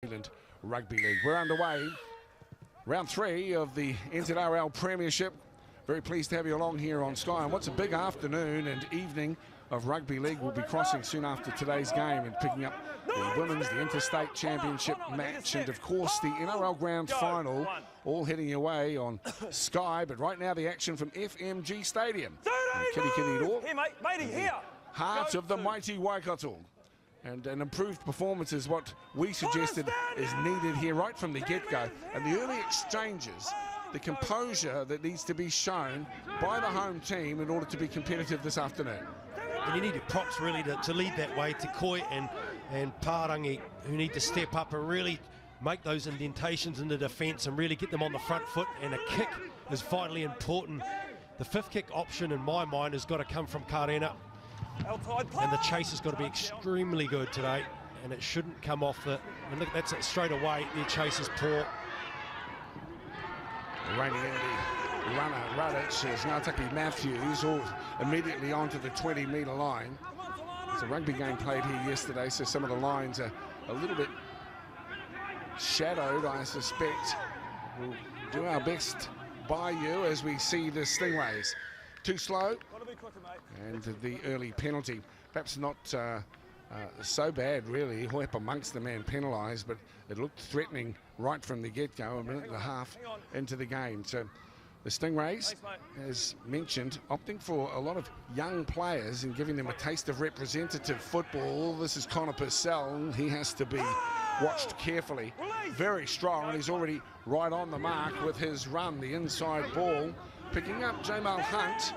Zealand Rugby League. We're underway. Round 3 of the NZRL Premiership. Very pleased to have you along here on Sky. And what's a big afternoon and evening of Rugby League. We'll be crossing soon after today's game and picking up the Women's, the Interstate Championship match, and of course the NRL Grand Final, all heading your way on Sky. But right now the action from FMG Stadium. Kitty door. Here, mate. Matey, here. Heart of the mighty Waikato. And an improved performance is what we suggested is needed here right from the get-go. And the early exchanges, the composure that needs to be shown by the home team in order to be competitive this afternoon. And you need your props really to lead that way, Te Koi and Pārangi, who need to step up and really make those indentations in the defence and really get them on the front foot. And a kick is vitally important. The fifth kick option, in my mind, has got to come from Karena. And the chase has got to be extremely good today, and it shouldn't come off the. And look, that's it straight away. Their chase is poor. The reigning Indy runner Radic is now taking Matthews all immediately onto the 20-metre line. It's a rugby game played here yesterday, so some of the lines are a little bit shadowed, I suspect. We'll do our best by you as we see the Stingrays. Too slow, and the early penalty. Perhaps not so bad, really. Hoep amongst the man penalised, but it looked threatening right from the get-go, a minute and a half into the game. So the Stingrays, as mentioned, opting for a lot of young players and giving them a taste of representative football. This is Connor Purcell. He has to be watched carefully. Very strong, and he's already right on the mark with his run, the inside ball. Picking up Jamal Hunt,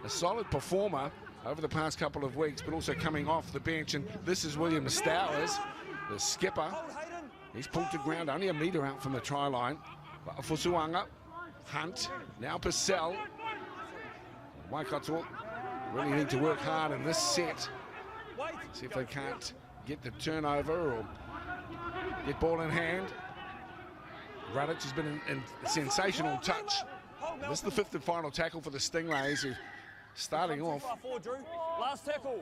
a solid performer over the past couple of weeks, but also coming off the bench. And this is William Stowers, the skipper. He's pulled to ground only a metre out from the try line. Fusuanga, Hunt, now Purcell. Waikato really need to work hard in this set. See if they can't get the turnover or get ball in hand. Radic has been in sensational touch. This is the fifth and final tackle for the Stingrays, who starting off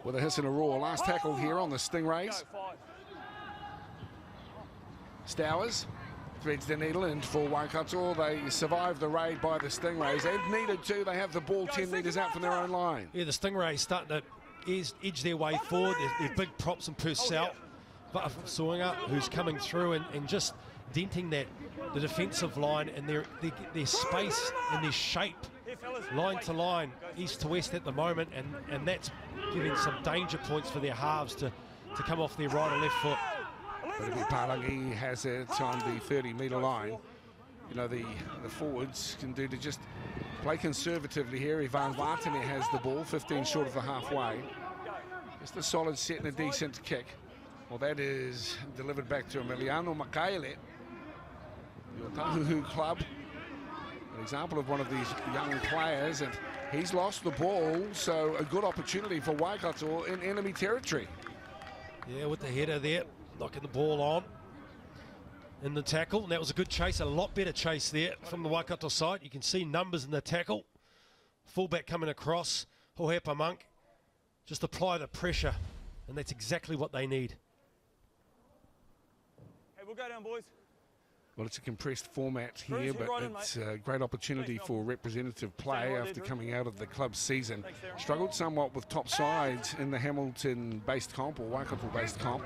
with a hiss and a roar. Last tackle here on the Stingrays. Stowers threads the needle, and for Waikato, they survive the raid by the Stingrays. They've needed to. They have the ball 10 metres out from their own line. Yeah, the Stingrays starting to edge their way forward. They're big props in Purcell. But Suanga, who's coming through and just denting the defensive line and their space and their shape, line to line, east to west at the moment, and that's giving some danger points for their halves to come off their right or left foot. But if Pārangi has it on the 30-metre line, you know, the forwards can do to just play conservatively here. Ivan Vartani has the ball, 15 short of the halfway. Just a solid set and a decent kick. Well, that is delivered back to Emiliano Makaele, the Otahuhu club. An example of one of these young players, and he's lost the ball, so a good opportunity for Waikato in enemy territory. Yeah, with the header there, knocking the ball on in the tackle, and that was a good chase, a lot better chase there from the Waikato side. You can see numbers in the tackle. Fullback coming across, Hohepa Monk, just apply the pressure, and that's exactly what they need. We'll go down, boys. Well, it's a compressed format here, but it's a great opportunity for representative play after coming out of the club season. Struggled somewhat with top sides in the Hamilton-based comp or Waikato-based comp.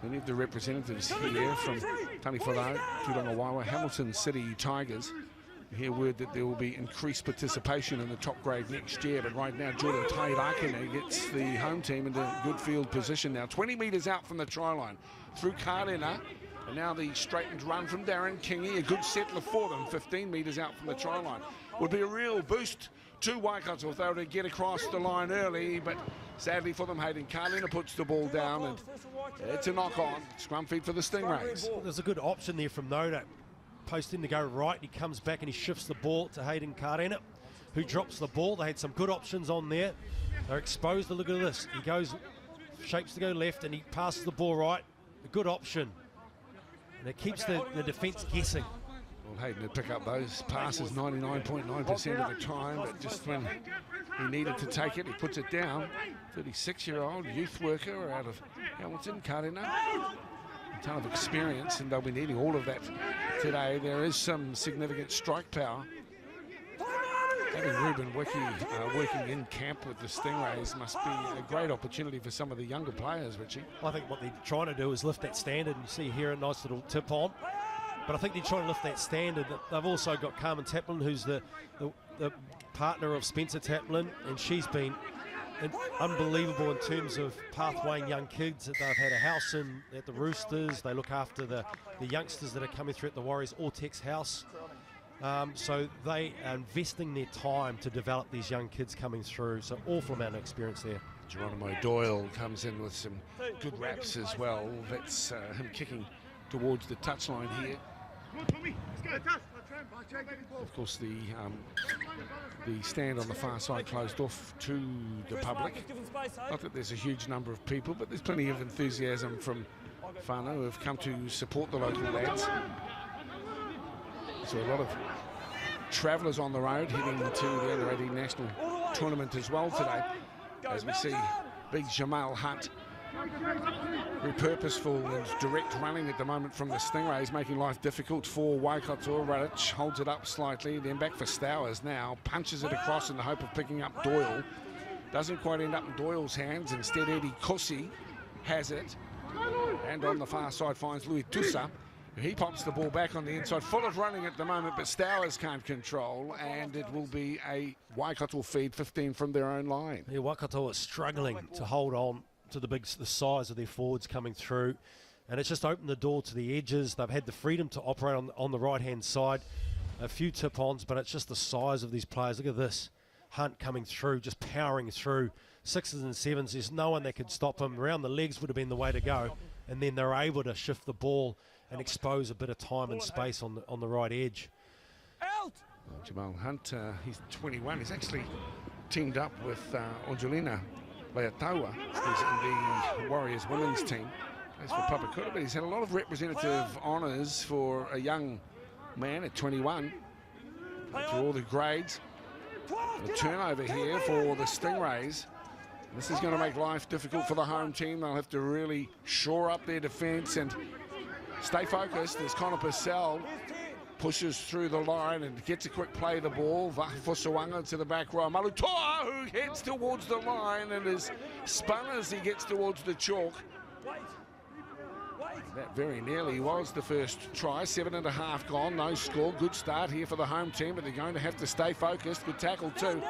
Many of the representatives here from Taniwharau, Turangawawa, Hamilton City Tigers. You hear word that there will be increased participation in the top grade next year, but right now Jordan Tairakene gets the home team into good field position now. 20 metres out from the try line through Karena. And now the straightened run from Darren Kingi, a good settler for them, 15 metres out from the try line. Would be a real boost to Waikato if they were to get across the line early, but sadly for them, Hayden Karena puts the ball down, and it's a knock-on. Scrum feed for the Stingrays. There's a good option there from Noda. Post him to go right, he comes back and he shifts the ball to Hayden Karena, who drops the ball. They had some good options on there. They're exposed. Look at this. He goes, shapes to go left, and he passes the ball right. A good option. And it keeps the defence guessing. Well, Hayden would pick up those passes 99.9% of the time, but just when he needed to take it, he puts it down. 36-year-old youth worker out of Hamilton, Karena. a ton of experience, and they'll be needing all of that today. There is some significant strike power. Having Ruben Wiki working in camp with the Stingrays must be a great opportunity for some of the younger players, Richie. I think what they're trying to do is lift that standard. You see here a nice little tip on. But I think they're trying to lift that standard. They've also got Carmen Taplin, who's the partner of Spencer Taplin, and she's been unbelievable in terms of pathwaying young kids. They've had a house in at the Roosters. They look after the youngsters that are coming through at the Warriors Ortex house. So they are investing their time to develop these young kids coming through. So awful amount of experience there. Geronimo Doyle comes in with some good raps as well. That's him kicking towards the touchline here. Of course, the stand on the far side closed off to the public. Not that there's a huge number of people, but there's plenty of enthusiasm from whānau who have come to support the local lads. So a lot of travellers on the road heading to the Under-18 National Tournament as well today, as we see big Jamal Hunt. Very purposeful and direct running at the moment from the Stingrays, making life difficult for Waikato. Radic holds it up slightly, then back for Stowers now, punches it across in the hope of picking up Doyle. Doesn't quite end up in Doyle's hands, instead Eddie Kusi has it, and on the far side finds Louis Tusa. He pops the ball back on the inside, full of running at the moment, but Stowers can't control, and it will be a Waikato feed 15 from their own line. Yeah, Waikato is struggling to hold on to the size of their forwards coming through, and it's just opened the door to the edges. They've had the freedom to operate on the right-hand side, a few tip-ons, but it's just the size of these players. Look at this, Hunt coming through, just powering through, 6s and 7s. There's no one that could stop him. Around the legs would have been the way to go, and then they're able to shift the ball and expose a bit of time and space on the right edge. Out! Well, Jamal Hunt, he's 21. He's actually teamed up with Angelina Leataua, who's in the Warriors women's team. Plays for Papakura, but he's had a lot of representative honours for a young man at 21. Through all the grades. A turnover here for the Stingrays. This is going to make life difficult for the home team. They'll have to really shore up their defence and stay focused as Connor Purcell pushes through the line and gets a quick play of the ball. Vahafosawanga to the back row. Malutoa, who heads towards the line and is spun as he gets towards the chalk. That very nearly was the first try. 7.5 gone, no score. Good start here for the home team, but they're going to have to stay focused. Good tackle too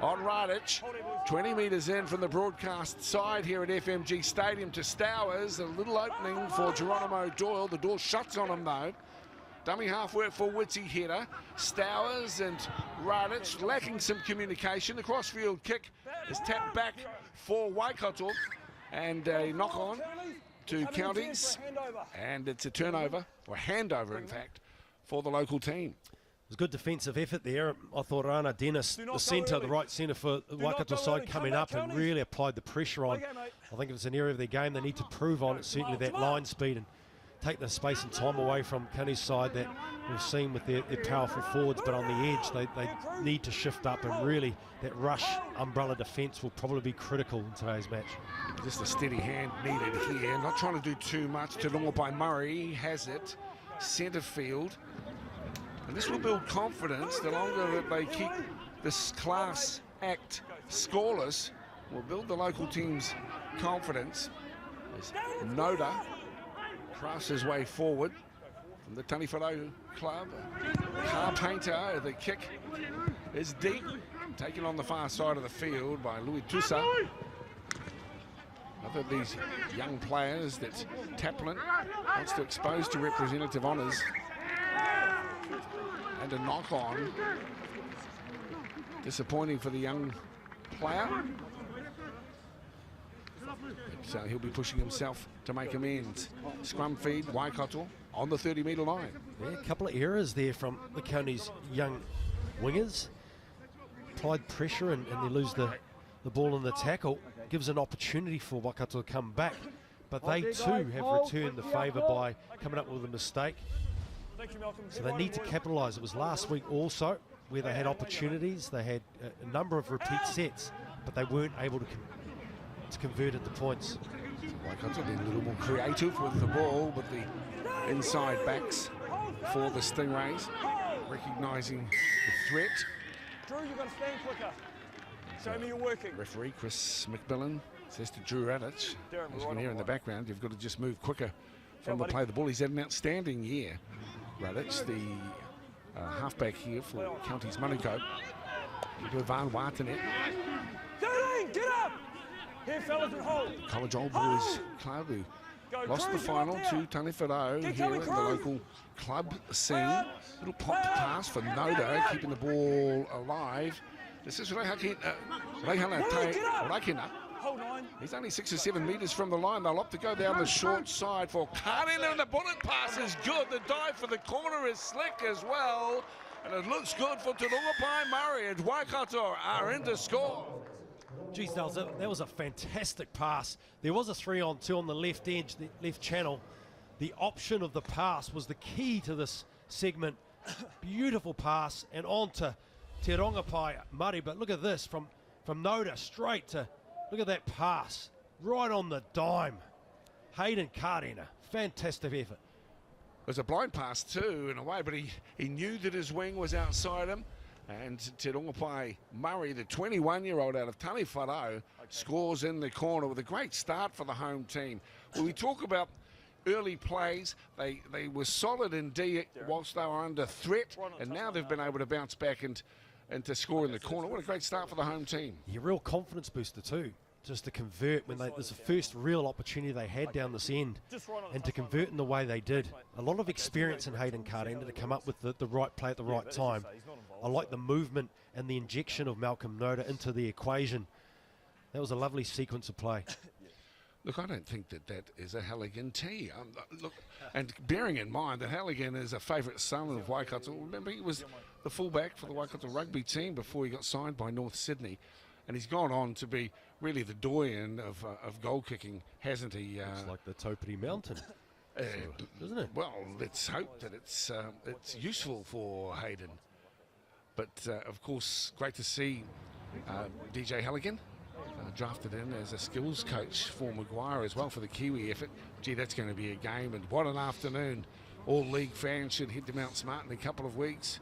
on Radic. 20 metres in from the broadcast side here at FMG Stadium to Stowers. A little opening for Geronimo Doyle. The door shuts on him though. Dummy half work for Witty header. Stowers and Radic lacking some communication. The crossfield kick is tapped back for Waikato, and a knock on to Counties, and it's a turnover, or handover in fact, for the local team. It was good defensive effort there. I thought Rana Dennis, the centre, the right centre for the Waikato side, coming up and really applied the pressure on. I think if it's an area of their game they need to prove on, it's certainly that line speed and take the space and time away from Counties' side that we've seen with their powerful forwards, but on the edge they need to shift up, and really that rush umbrella defence will probably be critical in today's match. Just a steady hand needed here, not trying to do too much. To by Murray, has it, centre field. And this will build confidence. The longer that they keep this class act scoreless, will build the local team's confidence. As Noda crafts his way forward from the Taniwharo club. Car painter, the kick is deep. Taken on the far side of the field by Louis Tusa. Other of these young players that Taplin wants to expose to representative honours. And a knock on. Disappointing for the young player. So he'll be pushing himself to make amends. Scrum feed, Waikato on the 30-metre line. Yeah, a couple of errors there from the Counties' young wingers. Applied pressure and they lose the ball in the tackle. Gives an opportunity for Waikato to come back. But they too have returned the favour by coming up with a mistake. So they need to capitalise. It was last week also where they had opportunities. They had a number of repeat sets, but they weren't able to convert it to points. Waikato being a little more creative with the ball, with the inside backs for the Stingrays, recognising the threat. Drew, you've got to stand quicker. Show me you're working. Referee Chris McMillan says to Drew Radich, as you can hear in the background, you've got to just move quicker from the play of the ball. He's had an outstanding year, Radich, the halfback here for Counties Manukau. Van Watanet. Get up! Here, fellas, and hold. College Old Boys Club, who lost the final to Taniwharau here in the local club scene. Little pop pass for Noda, keeping the ball alive. This is Reihana. Hold on. He's only 6 or 7 metres from the line. They'll opt to go down the short side for Karina, and the bullet pass is good. The dive for the corner is slick as well. And it looks good for Te Rongopai Murray, and Waikato are in to score. Geez, that was a fantastic pass. There was a 3-on-2 on the left edge, the left channel. The option of the pass was the key to this segment. Beautiful pass, and on to Te Rongopai Murray. But look at this, from Noda straight to, look at that pass, right on the dime. Hayden Karina, fantastic effort. It was a blind pass too, in a way, but he knew that his wing was outside him. And Te Rongopai Murray, the 21-year-old out of Taniwharau, scores in the corner with a great start for the home team. When we talk about early plays, they were solid indeed whilst they were under threat, and now they've been able to bounce back and to score in the corner. What a great start for the home team. Yeah, real confidence booster too, just to convert when there's the first real opportunity they had down this end, and to convert in the way they did. A lot of experience in Hayden Karina to come up with the right play at the right time. I like the movement and the injection of Malcolm Noda into the equation. That was a lovely sequence of play. Look, I don't think that is a Halligan tee. Look, and bearing in mind that Halligan is a favourite son of Waikato. Remember, he was the fullback for the Waikato rugby team before he got signed by North Sydney. And he's gone on to be really the doyen of goal kicking, hasn't he? It's like the Topiri Mountain, isn't it? Well, let's hope that it's useful for Hayden. But, of course, great to see DJ Halligan drafted in as a skills coach for Maguire as well for the Kiwi effort. Gee, that's going to be a game, and what an afternoon. All league fans should head to Mount Smart in a couple of weeks.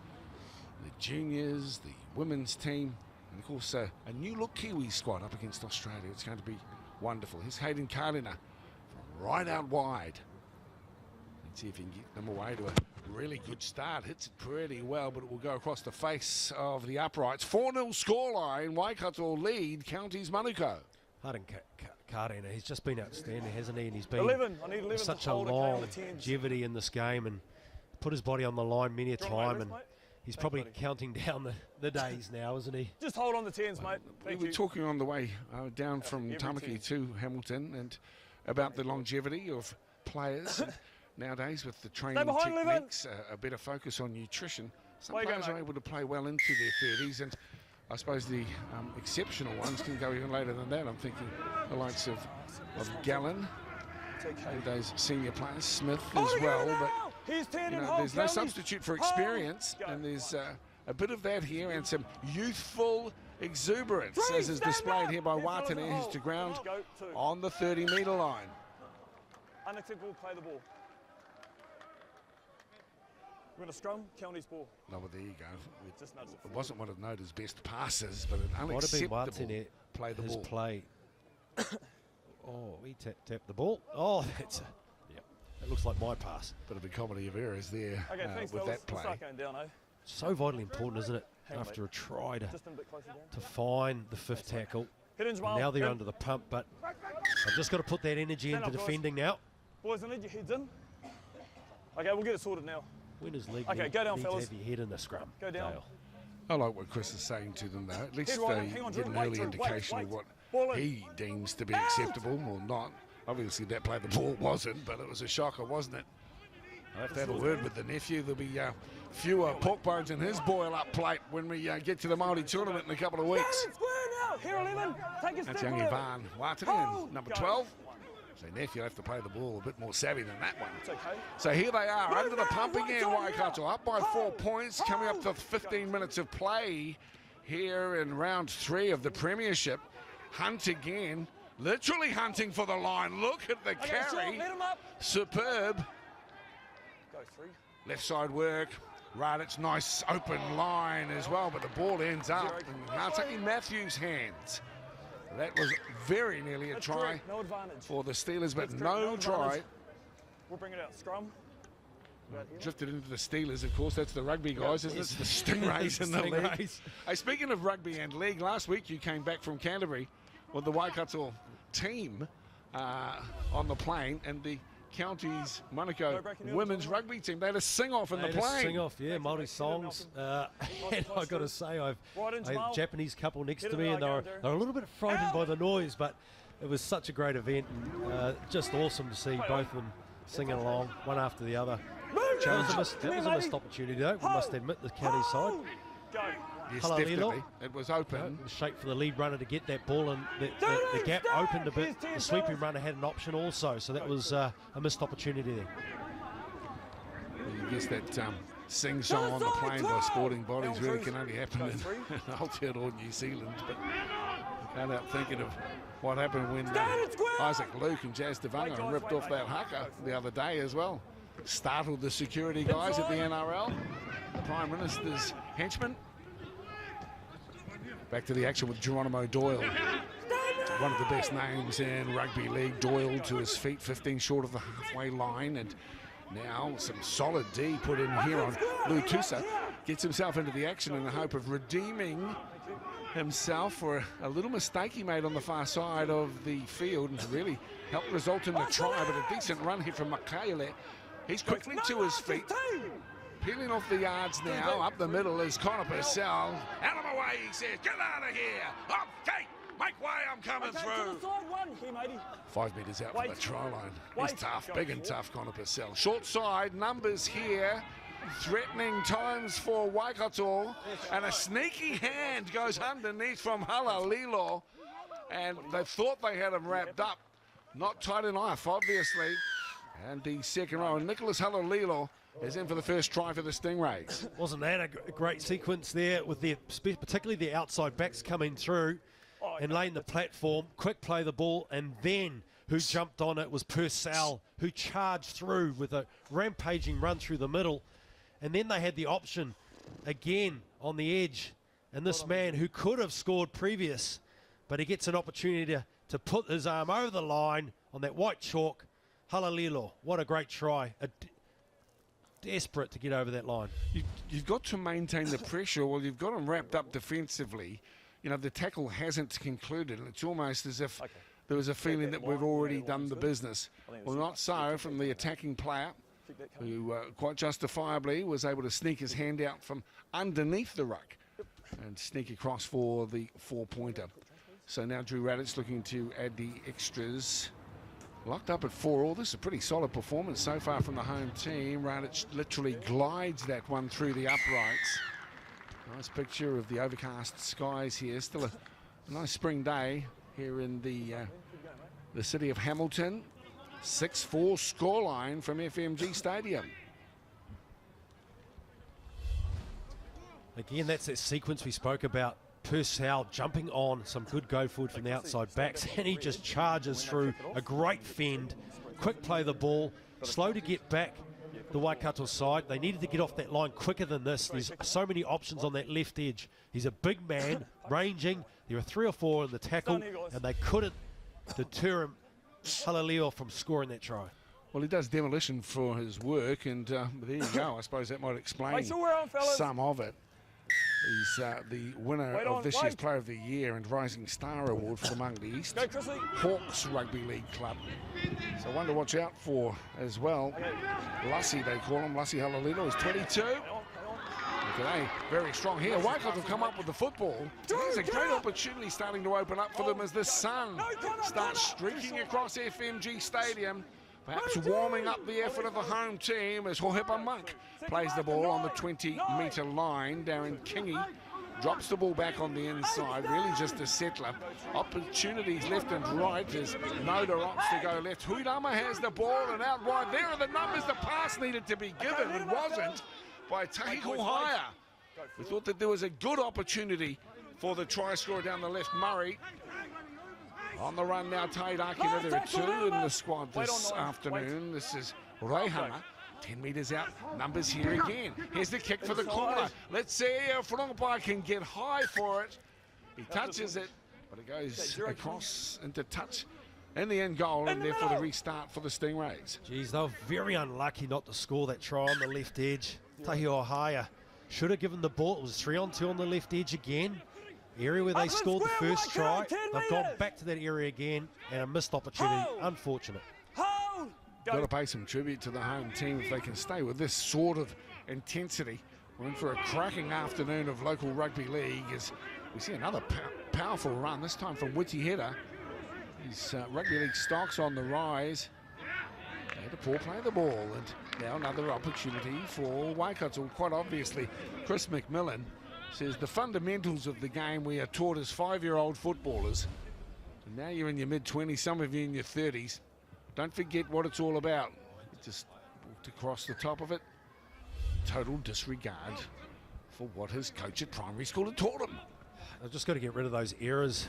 The juniors, the women's team, and, of course, a new-look Kiwi squad up against Australia. It's going to be wonderful. Here's Hayden Karina from right out wide. Let's see if he can get them away to a really good start. Hits it pretty well, but it will go across the face of the uprights. 4-0 scoreline. Waikato lead Counties Manukau. Hayden Karina, he's just been outstanding, hasn't he? And he's been 11. I need 11 such to a hold longevity in this game, and put his body on the line many a time. And he's probably counting down the days now, isn't he? Just hold on the 10s, mate. We were talking on the way down from Tamaki to Hamilton and about the longevity of players. Nowadays, with the training techniques, a better focus on nutrition, some players are able to play well into their 30s, and I suppose the exceptional ones can go even later than that. I'm thinking the likes of Gallen and those senior players, Smith as well. But you know, there's no substitute for experience, and there's a bit of that here, and some youthful exuberance, as is displayed here by Watanen, who's to ground on the 30-metre line. Unacceptable, play the ball. We're going to scrum, Counties ball. No, well, there you go. Just nudge it. It wasn't one of Noda's best passes, but an unacceptable play the ball. Play. Oh, he tapped the ball. Oh, that's that looks like my pass. Bit of a comedy of errors there thanks, with fellas. that play. Start going down, So vitally important, isn't it? After a try to find the fifth tackle. Now they're under the pump, but I've just got to put that energy into defending now. Boys, I need your heads in. Okay, we'll get it sorted now. Winners league. Okay, go down, fellas. To have your head in the scrum. Go down. Dale. I like what Chris is saying to them, though. At least they get an early indication of what he deems to be acceptable or not. Obviously, that play the ball wasn't, but it was a shocker, wasn't it? I have to have a word with the nephew. There'll be fewer pork bones in his boil-up plate when we get to the Māori tournament in a couple of weeks. Here, 11. Take a That's step young forward. Ivan Watanen, number 12. So nephew will have to play the ball a bit more savvy than that one. It's okay. So here they are, under the pump again, Waikato, up by 4 points, coming up to 15 minutes of play here in round 3 of the Premiership. Hunt again literally hunting for the line. Look at the Okay, carry. short, let him up. Superb. Go 3. Left side work. Radic, nice open line as well, but the ball ends up in Nataki Matthews' hands. That was very nearly a That's try correct. No advantage. for the Steelers, but That's correct. no try. advantage. We'll bring it out. Scrum. Drifted into the Steelers, of course. That's the rugby guys, isn't it? It's the Stingrays in the league. Stingrays. Hey, speaking of rugby and league, last week you came back from Canterbury with the Waikato team on the plane, and the county's Monaco women's rugby team. They had a sing-off in the plane. Sing-off, yeah, Māori songs. And I got to say, I've a Japanese couple next to me, and they're a little bit frightened by the noise, but it was such a great event. And, just awesome to see both of them singing along, one after the other. That was a missed opportunity, though, we must admit, the county side. Go. Yes, Hello, definitely. Lilo. It was open. Shape for the lead runner to get that ball, and the gap opened a bit. The sweeping runner had an option also, so that was a missed opportunity there. I guess that sing-song on the plane by sporting bodies really can only happen in Aotearoa, New Zealand, but I can't help thinking of what happened when Isaac Luke and Jazz Devanga ripped off that haka the other day as well. Startled the security guys at the NRL, the Prime Minister's henchmen. Back to the action with Geronimo Doyle. One of the best names in rugby league. Doyle to his feet, 15 short of the halfway line, and now some solid D put in here on Lou Tusa. Gets himself into the action in the hope of redeeming himself for a little mistake he made on the far side of the field, and really helped result in the try, but a decent run here from Makaele. He's quickly to his feet, peeling off the yards now. Up the middle is Connor Purcell. Out of my way, he says, get out of here. Okay, make way, I'm coming through. 5 metres out from the try line. He's tough, big and tough, Connor Purcell. Short side, numbers here. Threatening times for Waikato, and a sneaky hand goes underneath from Halalilo, and they thought they had him wrapped up. Not tight enough, obviously. And the second row, Nicholas Halalilo is in for the first try for the Stingrays. Wasn't that a great sequence there, with particularly the outside backs coming through and laying the platform, quick play the ball, and then who jumped on it was Purcell, who charged through with a rampaging run through the middle. And then they had the option again on the edge, and this man who could have scored previous, but he gets an opportunity to put his arm over the line on that white chalk. Halalilo, what a great try. Desperate to get over that line. You've got to maintain the pressure. Well, you've got him wrapped up defensively. You know, the tackle hasn't concluded, and it's almost as if there was a feeling that we've already done the business. Well, not so from the attacking player, who quite justifiably was able to sneak his hand out from underneath the ruck and sneak across for the 4-pointer. So now Drew Radic looking to add the extras. Locked up at 4-all. This is a pretty solid performance so far from the home team. Radic literally glides that one through the uprights. Nice picture of the overcast skies here. Still a nice spring day here in the city of Hamilton. 6-4 scoreline from FMG Stadium. Again, that's that sequence we spoke about. Purcell jumping on some good go forward from the outside backs, and he just charges through a great fend. Quick play the ball, slow to get back the Waikato side. They needed to get off that line quicker than this. There's so many options on that left edge. He's a big man, ranging. There were 3 or 4 in the tackle, and they couldn't deter him, Halalio, from scoring that try. Well, he does demolition for his work, and there you go. I suppose that might explain some of it. He's the winner of this year's Player of the Year and Rising Star Award for the Māngata East Hawks Rugby League Club. So one to watch out for as well. Lassie, they call him. Lassie Halalilo is 22. Today, very strong here. Waikato have come up with the football. There's a great opportunity starting to open up for them as the sun starts streaking across FMG Stadium. Perhaps warming up the effort of the home team as Hohepa Monk plays the ball on the 20-metre line. Darren Kingy drops the ball back on the inside, really just a settler. Opportunities left and right as Noda opts to go left. Huirama has the ball and out wide. There are the numbers. The pass needed to be given and wasn't by Tahiko Haya. We thought that there was a good opportunity for the try scorer down the left, Murray. On the run now, Tairaki. There are 2 in the squad this afternoon. This is Reihana. 10 metres out, numbers here again. Here's the kick for the corner. Let's see if Wrongpai can get high for it. He touches it, but it goes across into touch in the end goal, and therefore the restart for the Stingrays. Geez, they were very unlucky not to score that try on the left edge. Tahi Ohaya should have given the ball. It was 3-on-2 on the left edge again. Area where they scored the first try. They've gone back to that area again, and a missed opportunity. Unfortunate. Got to pay some tribute to the home team if they can stay with this sort of intensity. We're in for a cracking afternoon of local rugby league as we see another powerful run, this time from Witty Header. His rugby league stocks on the rise. They had to poor play the ball, and now another opportunity for Waikato. Quite obviously, Chris McMillan says the fundamentals of the game we are taught as 5-year-old footballers. And now you're in your mid-20s, some of you in your 30s. Don't forget what it's all about. He just walked across the top of it. Total disregard for what his coach at primary school had taught him. They've just got to get rid of those errors,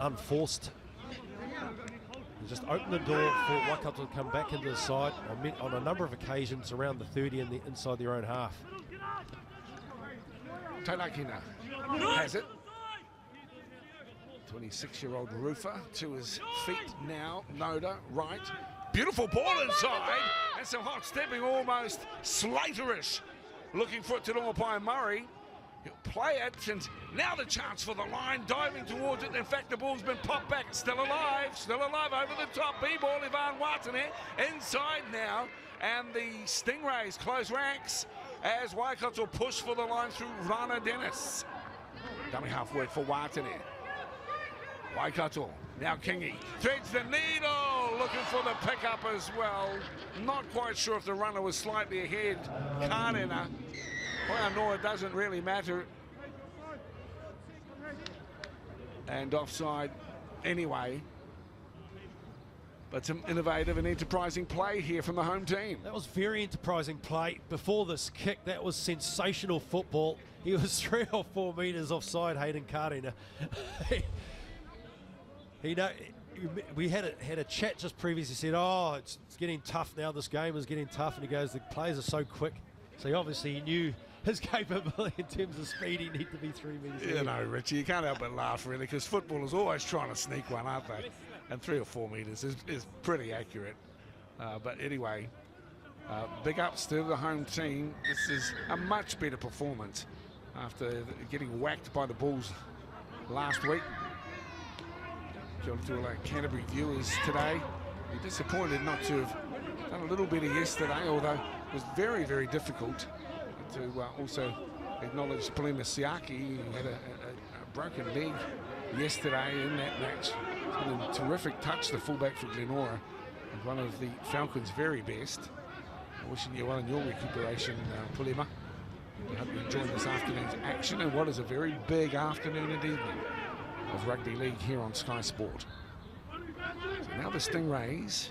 unforced. And just open the door for Waikato to come back into the side on a number of occasions around the 30 and the inside their own half. Tainakina has it. 26-year-old Rufa to his feet now. Noda, right. Beautiful ball inside. And some hot stepping, almost Slaterish. Looking for it to Norpai Murray. He'll play it, and now the chance for the line, diving towards it. In fact, the ball's been popped back. It's still alive over the top. B-ball, Ivan Watane inside now. And the Stingrays close ranks as Waikato push for the line through Rana Dennis. Dummy half work for Watane. Waikato, now Kingy, threads the needle, looking for the pickup as well. Not quite sure if the runner was slightly ahead. Karena. Well, no, it doesn't really matter. And offside anyway. But some innovative and enterprising play here from the home team. That was very enterprising play. Before this kick, that was sensational football. He was 3 or 4 metres offside, Hayden Karena. We had a chat just previously. Said, "Oh, it's getting tough now. This game is getting tough." And he goes, "The players are so quick." So obviously he knew his capability in terms of speed. He needed to be 3 metres. You know, Richie, you can't help but laugh really, because footballers always trying to sneak one, aren't they? And 3 or 4 metres is pretty accurate. But anyway, big ups to the home team. This is a much better performance after getting whacked by the Bulls last week. To our Canterbury viewers today, we're disappointed not to have done a little better yesterday, although it was very, very difficult to also acknowledge Palima Siaki, who had a broken leg yesterday in that match. It's been a terrific touch, the fullback for Glenora, and one of the Falcons' very best. Wishing you well in your recuperation, Palima. I hope you enjoyed this afternoon's action and what is a very big afternoon and evening of rugby league here on Sky Sport. So now the Stingrays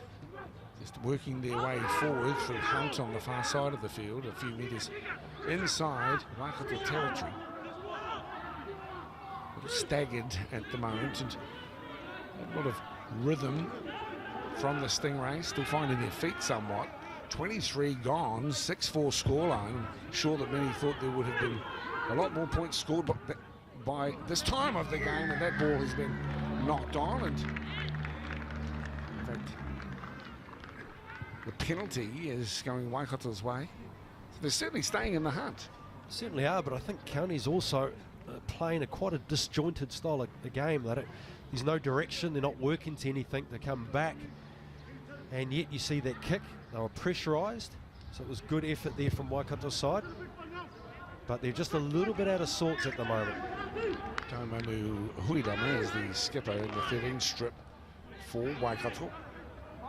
just working their way forward through Hunt on the far side of the field, a few metres inside Waikato territory. A little staggered at the moment, and a lot of rhythm from the Stingrays, still finding their feet somewhat. 23 gone, 6-4 scoreline. I'm sure that many thought there would have been a lot more points scored, but by this time of the game, and that ball has been knocked on, and in fact the penalty is going Waikato's way. So they're certainly staying in the hunt. Certainly are, but I think County's also playing quite a disjointed style of the game. There's no direction, they're not working to anything to come back, and yet you see that kick, they were pressurised, so it was good effort there from Waikato's side, but they're just a little bit out of sorts at the moment. Taumanu Huidame is the skipper in the 13 strip for Waikato.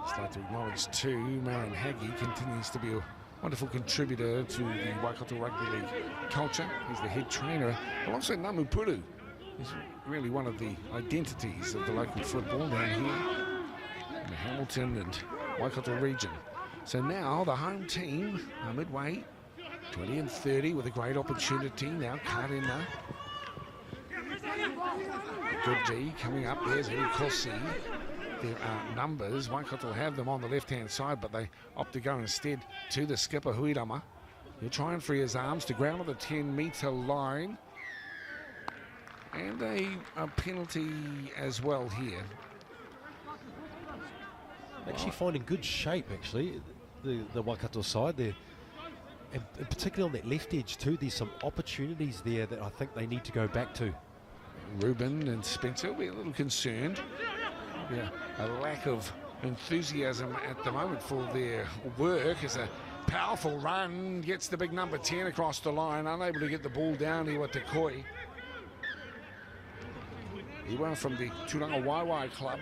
Start to acknowledge too, Marion Haggie continues to be a wonderful contributor to the Waikato Rugby League culture. He's the head trainer alongside Namu Puru. He's really one of the identities of the local football down here in the Hamilton and Waikato region. So now the home team are midway, 20 and 30 with a great opportunity now. Karina good D coming up. There's Eddie Corsi. There are numbers. Waikato will have them on the left-hand side, but they opt to go instead to the skipper, Huirama. He'll try and free his arms to ground on the 10-metre line. And a penalty as well here. Actually finding good shape, actually, the Waikato side there. And particularly on that left edge too, there's some opportunities there that I think they need to go back to. Ruben and Spencer will be a little concerned. Yeah, a lack of enthusiasm at the moment for their work as a powerful run gets the big number 10 across the line, unable to get the ball down here with Tekoi. He went from the Turanga Waiwai club.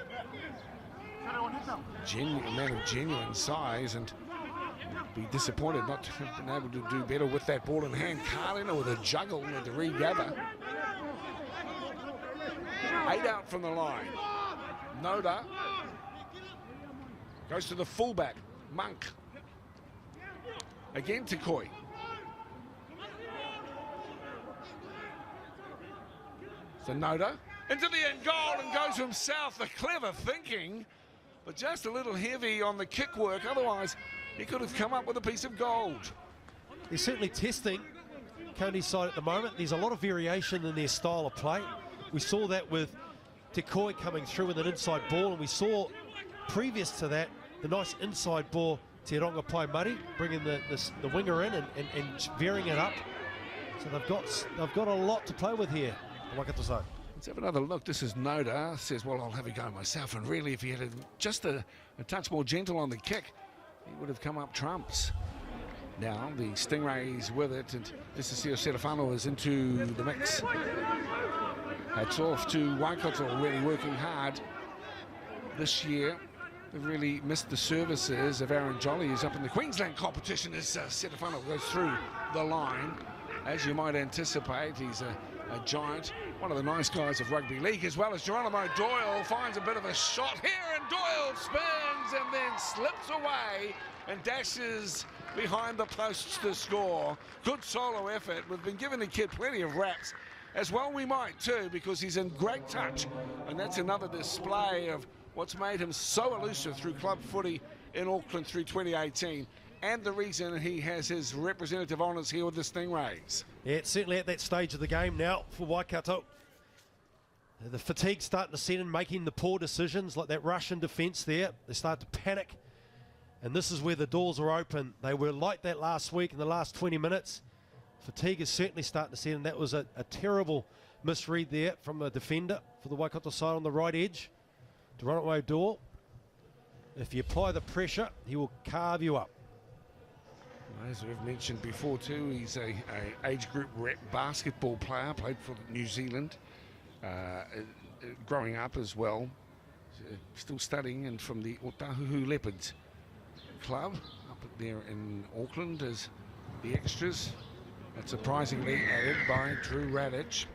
A man of genuine size, and be disappointed not to have been able to do better with that ball in hand. Carlin with a juggle and to regather. 8 out from the line. Noda goes to the fullback, Monk. Again Tekoi. So Noda into the end goal and goes himself. The clever thinking, but just a little heavy on the kick work. Otherwise, he could have come up with a piece of gold. They're certainly testing County's side at the moment. There's a lot of variation in their style of play. We saw that with Tekoi coming through with an inside ball, and we saw previous to that the nice inside ball Te Ronga Murray bringing the winger in and varying it up. So they've got a lot to play with here, the Waikato side. Let's have another look. This is Noda. Says, well, I'll have a go myself. And really, if he had just a touch more gentle on the kick, he would have come up trumps. Now the Stingrays with it, and this is Sio Serafano is into the mix. Hats off to Waikato, really working hard this year. They've really missed the services of Aaron Jolly, who's up in the Queensland competition as Serafano goes through the line. As you might anticipate, he's a giant, one of the nice guys of rugby league, as well as Geronimo Doyle finds a bit of a shot here, and Doyle spins and then slips away and dashes behind the posts to score. Good solo effort. We've been giving the kid plenty of raps, as well we might too, because he's in great touch, and that's another display of what's made him so elusive through club footy in Auckland through 2018, and the reason he has his representative honours here with the Stingrays. Yeah, it's certainly at that stage of the game now for Waikato. The fatigue starting to set in, making the poor decisions like that Russian defence there. They start to panic, and this is where the doors are open. They were like that last week in the last 20 minutes. Fatigue is certainly starting to set in. That was a terrible misread there from a defender for the Waikato side on the right edge. Geronimo Doyle, if you apply the pressure, he will carve you up. As we've mentioned before too, he's a age group rep basketball player, played for New Zealand, growing up as well, still studying, and from the Otahuhu Leopards club up there in Auckland as the extras. That's surprisingly added by Drew Radic.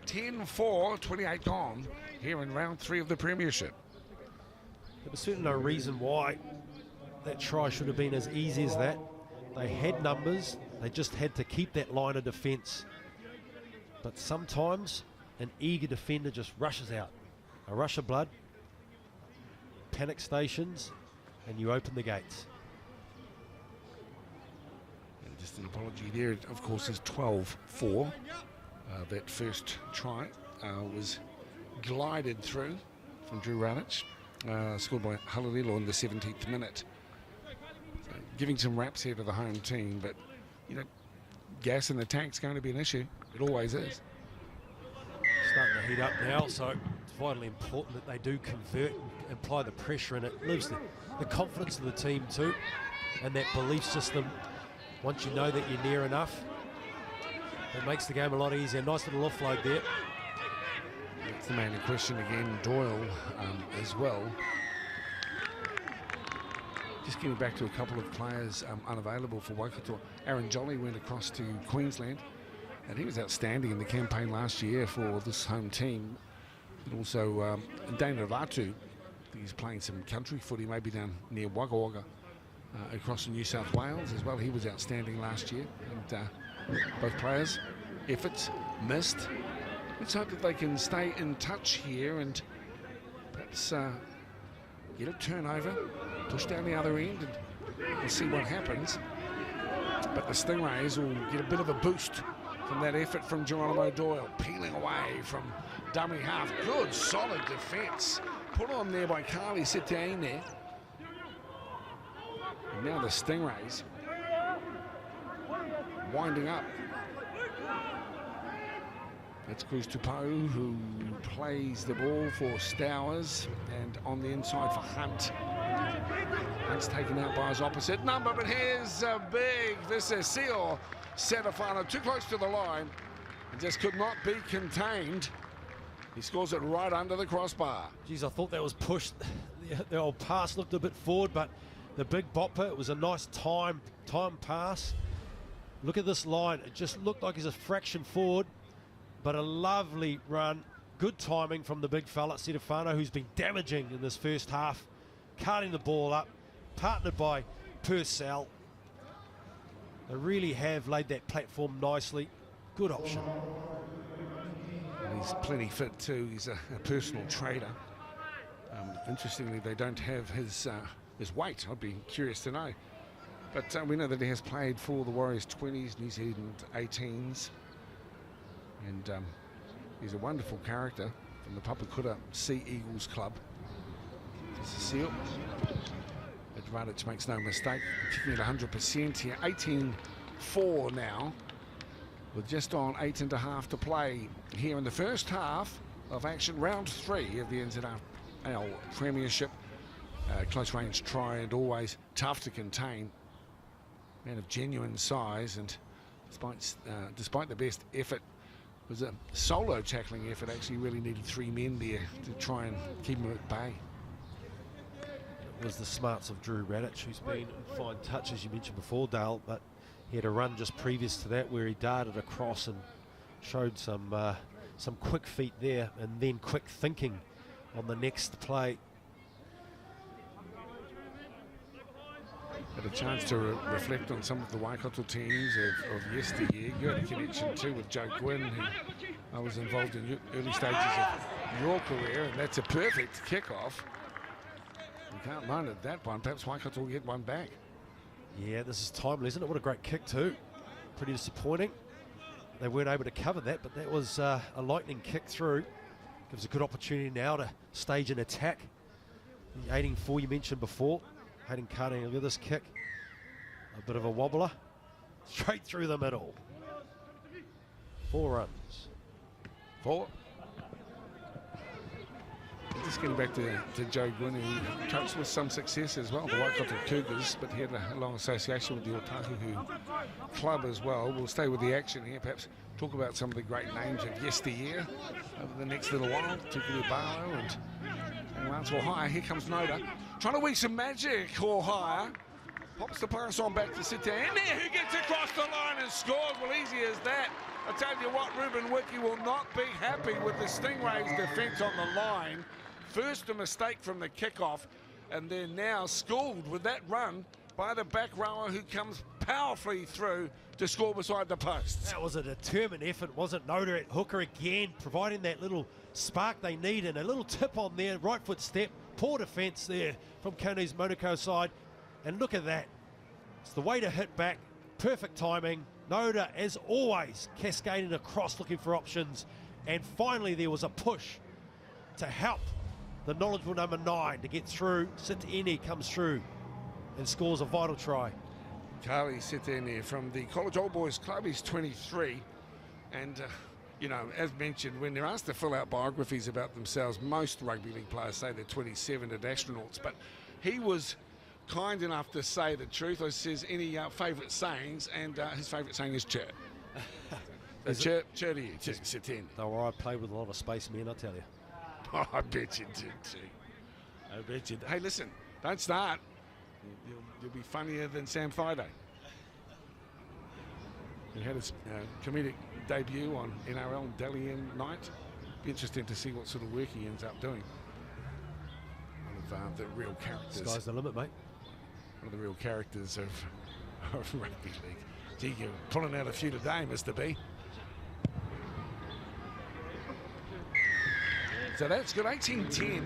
10-4, 28 gone here in round 3 of the Premiership. There was certainly no reason why that try should have been as easy as that. They had numbers, they just had to keep that line of defence. But sometimes an eager defender just rushes out. A rush of blood, panic stations, and you open the gates. And just an apology there, of course, is 12-4. That first try was glided through from Drew Radic, scored by Halalilo in the 17th minute. Giving some raps here to the home team, but you know, gas in the tank's going to be an issue. It always is. Starting to heat up now, so it's vitally important that they do convert and apply the pressure, and it lives the confidence of the team too, and that belief system. Once you know that you're near enough, it makes the game a lot easier. Nice little offload there. That's the man in question again, Doyle, as well. Just getting back to a couple of players unavailable for Waikato. Aaron Jolly went across to Queensland, and he was outstanding in the campaign last year for this home team. And also Dana Vatu, he's playing some country footy, maybe down near Wagga Wagga, across in New South Wales as well. He was outstanding last year, and both players' efforts missed. let's hope that they can stay in touch here and perhaps get a turnover, push down the other end, and we'll see what happens. But the Stingrays will get a bit of a boost from that effort from Geronimo Doyle, peeling away from dummy half. Good, solid defence. Put on there by Carly Sitane there. And now the Stingrays winding up. It's Cruz Tupou who plays the ball for Stowers, and on the inside for Hunt. Hunt's taken out by his opposite number, but here's a big Visacil Setafano, too close to the line, and just could not be contained. He scores it right under the crossbar. Geez, I thought that was pushed. The old pass looked a bit forward, but the big bopper, it was a nice time pass. Look at this line. It just looked like he's a fraction forward, but a lovely run. Good timing from the big fella, Setafano, who's been damaging in this first half. Carting the ball up, partnered by Purcell. They really have laid that platform nicely. Good option. And he's plenty fit too. He's a personal trader. Interestingly, they don't have his weight. I'd be curious to know. But we know that he has played for the Warriors 20s, New Zealand 18s. And he's a wonderful character from the Papakura Sea Eagles Club. Seal. Advantage makes no mistake, kicking at 100% here. 18-4 now, with just on 8.5 to play here in the first half of action, round 3 of the NZRL Premiership. Close range try and always tough to contain. Man of genuine size, and despite the best effort, it was a solo tackling effort. Actually really needed 3 men there to try and keep him at bay. It was the smarts of Drew Radich, who's been in fine touch, as you mentioned before, Dale, but he had a run just previous to that where he darted across and showed some quick feet there, and then quick thinking on the next play. Had a chance to reflect on some of the Waikato teams of yesteryear. You had a connection too with Joe Gwynn, who was involved in early stages of your career, and that's a perfect kickoff. You can't mind at that one. Perhaps Waikato will get one back. Yeah, this is timely, isn't it? What a great kick too. Pretty disappointing. They weren't able to cover that, but that was a lightning kick through. Gives a good opportunity now to stage an attack. The 18-4 you mentioned before. Hayden Carting, look at this kick. A bit of a wobbler. Straight through the middle. 4 runs. 4. Just getting back to Joe Gwynn, who coached with some success as well, the Waikato Cougars, but he had a long association with the Otahuhu club as well. We'll stay with the action here, perhaps talk about some of the great names of yesteryear over the next little while. Tukuru Barlow and Lance Ohaya. Here comes Noda, trying to weave some magic. Ohaya pops the pass on back to Sitane, who gets across the line and scores. Well, easy as that. I tell you what, Ruben Wiki will not be happy with the Stingrays' defence on the line. First a mistake from the kickoff, and then now schooled with that run by the back rower, who comes powerfully through to score beside the posts. That was a determined effort, wasn't Noda at hooker again, providing that little spark they need, and a little tip on there, right foot step, poor defence there from Counties Monaco side, and look at that. It's the way to hit back, perfect timing. Noda, as always, cascading across looking for options, and finally there was a push to help the knowledgeable number 9 to get through. Sitene comes through and scores a vital try. Carly Sitene from the College Old Boys Club. He's 23, and you know, as mentioned, when they're asked to fill out biographies about themselves, most rugby league players say they're 27 at astronauts, but he was kind enough to say the truth. I says any favourite sayings, and his favourite saying is chirp. Chirp to you, Sitene. Don't worry, I played with a lot of spacemen, I tell you. Oh, I bet you did too. I bet you did. Hey, listen, don't start. You'll be funnier than Sam Thaiday. He had his comedic debut on NRL Dalian night. Be interesting to see what sort of work he ends up doing. One of the real characters. Sky's the limit, mate. One of the real characters of rugby league. Gee, you're pulling out a few today, Mr. B. So that's good, 18-10.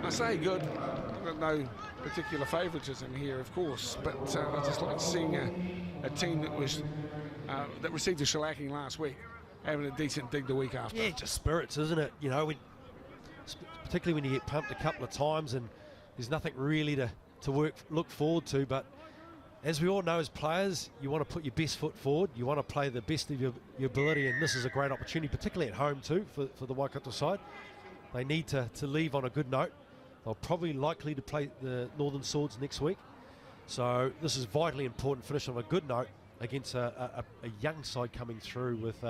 I say good. I've got no particular favouritism here, of course, but I just like seeing a team that was that received a shellacking last week having a decent dig the week after. Yeah, just spirits, isn't it? You know, particularly when you get pumped a couple of times and there's nothing really to look forward to. But as we all know as players, you want to put your best foot forward. You want to play the best of your ability, and this is a great opportunity, particularly at home too, for the Waikato side. They need to leave on a good note. They're probably likely to play the Northern Swords next week. So this is vitally important, finish on a good note against a young side coming through with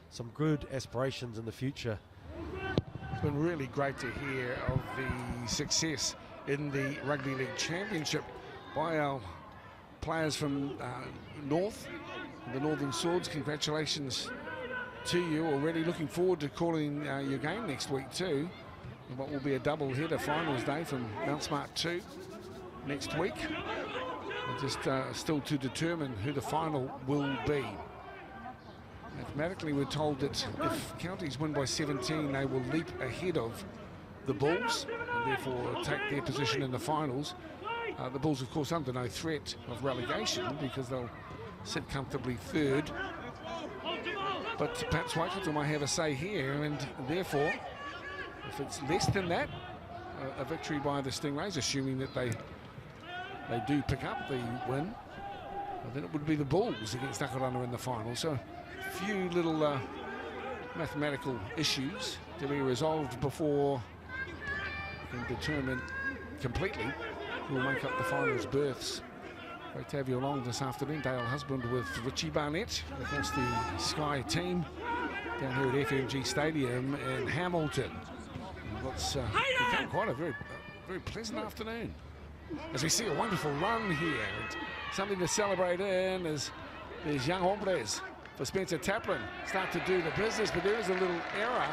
some good aspirations in the future. It's been really great to hear of the success in the Rugby League Championship by our players from North, the Northern Swords. Congratulations to you. Already looking forward to calling your game next week too. And what will be a double-header finals day from Mount Smart 2 next week. And just still to determine who the final will be. Mathematically, we're told that if counties win by 17, they will leap ahead of the Bulls and therefore take their position in the finals. The Bulls, of course, under no threat of relegation because they'll sit comfortably third. But perhaps Waikato might have a say here, and therefore, if it's less than that, a victory by the Stingrays, assuming that they do pick up the win, then it would be the Bulls against Takarana in the final. So a few little mathematical issues to be resolved before we can determine completely who will make up the finals berths. Great to have you along this afternoon. Dale Husband with Richie Barnett, of course the Sky team down here at FMG Stadium in Hamilton. What's become quite a very pleasant afternoon as we see a wonderful run here and something to celebrate in as these young hombres for Spencer Taplin start to do the business, but there is a little error.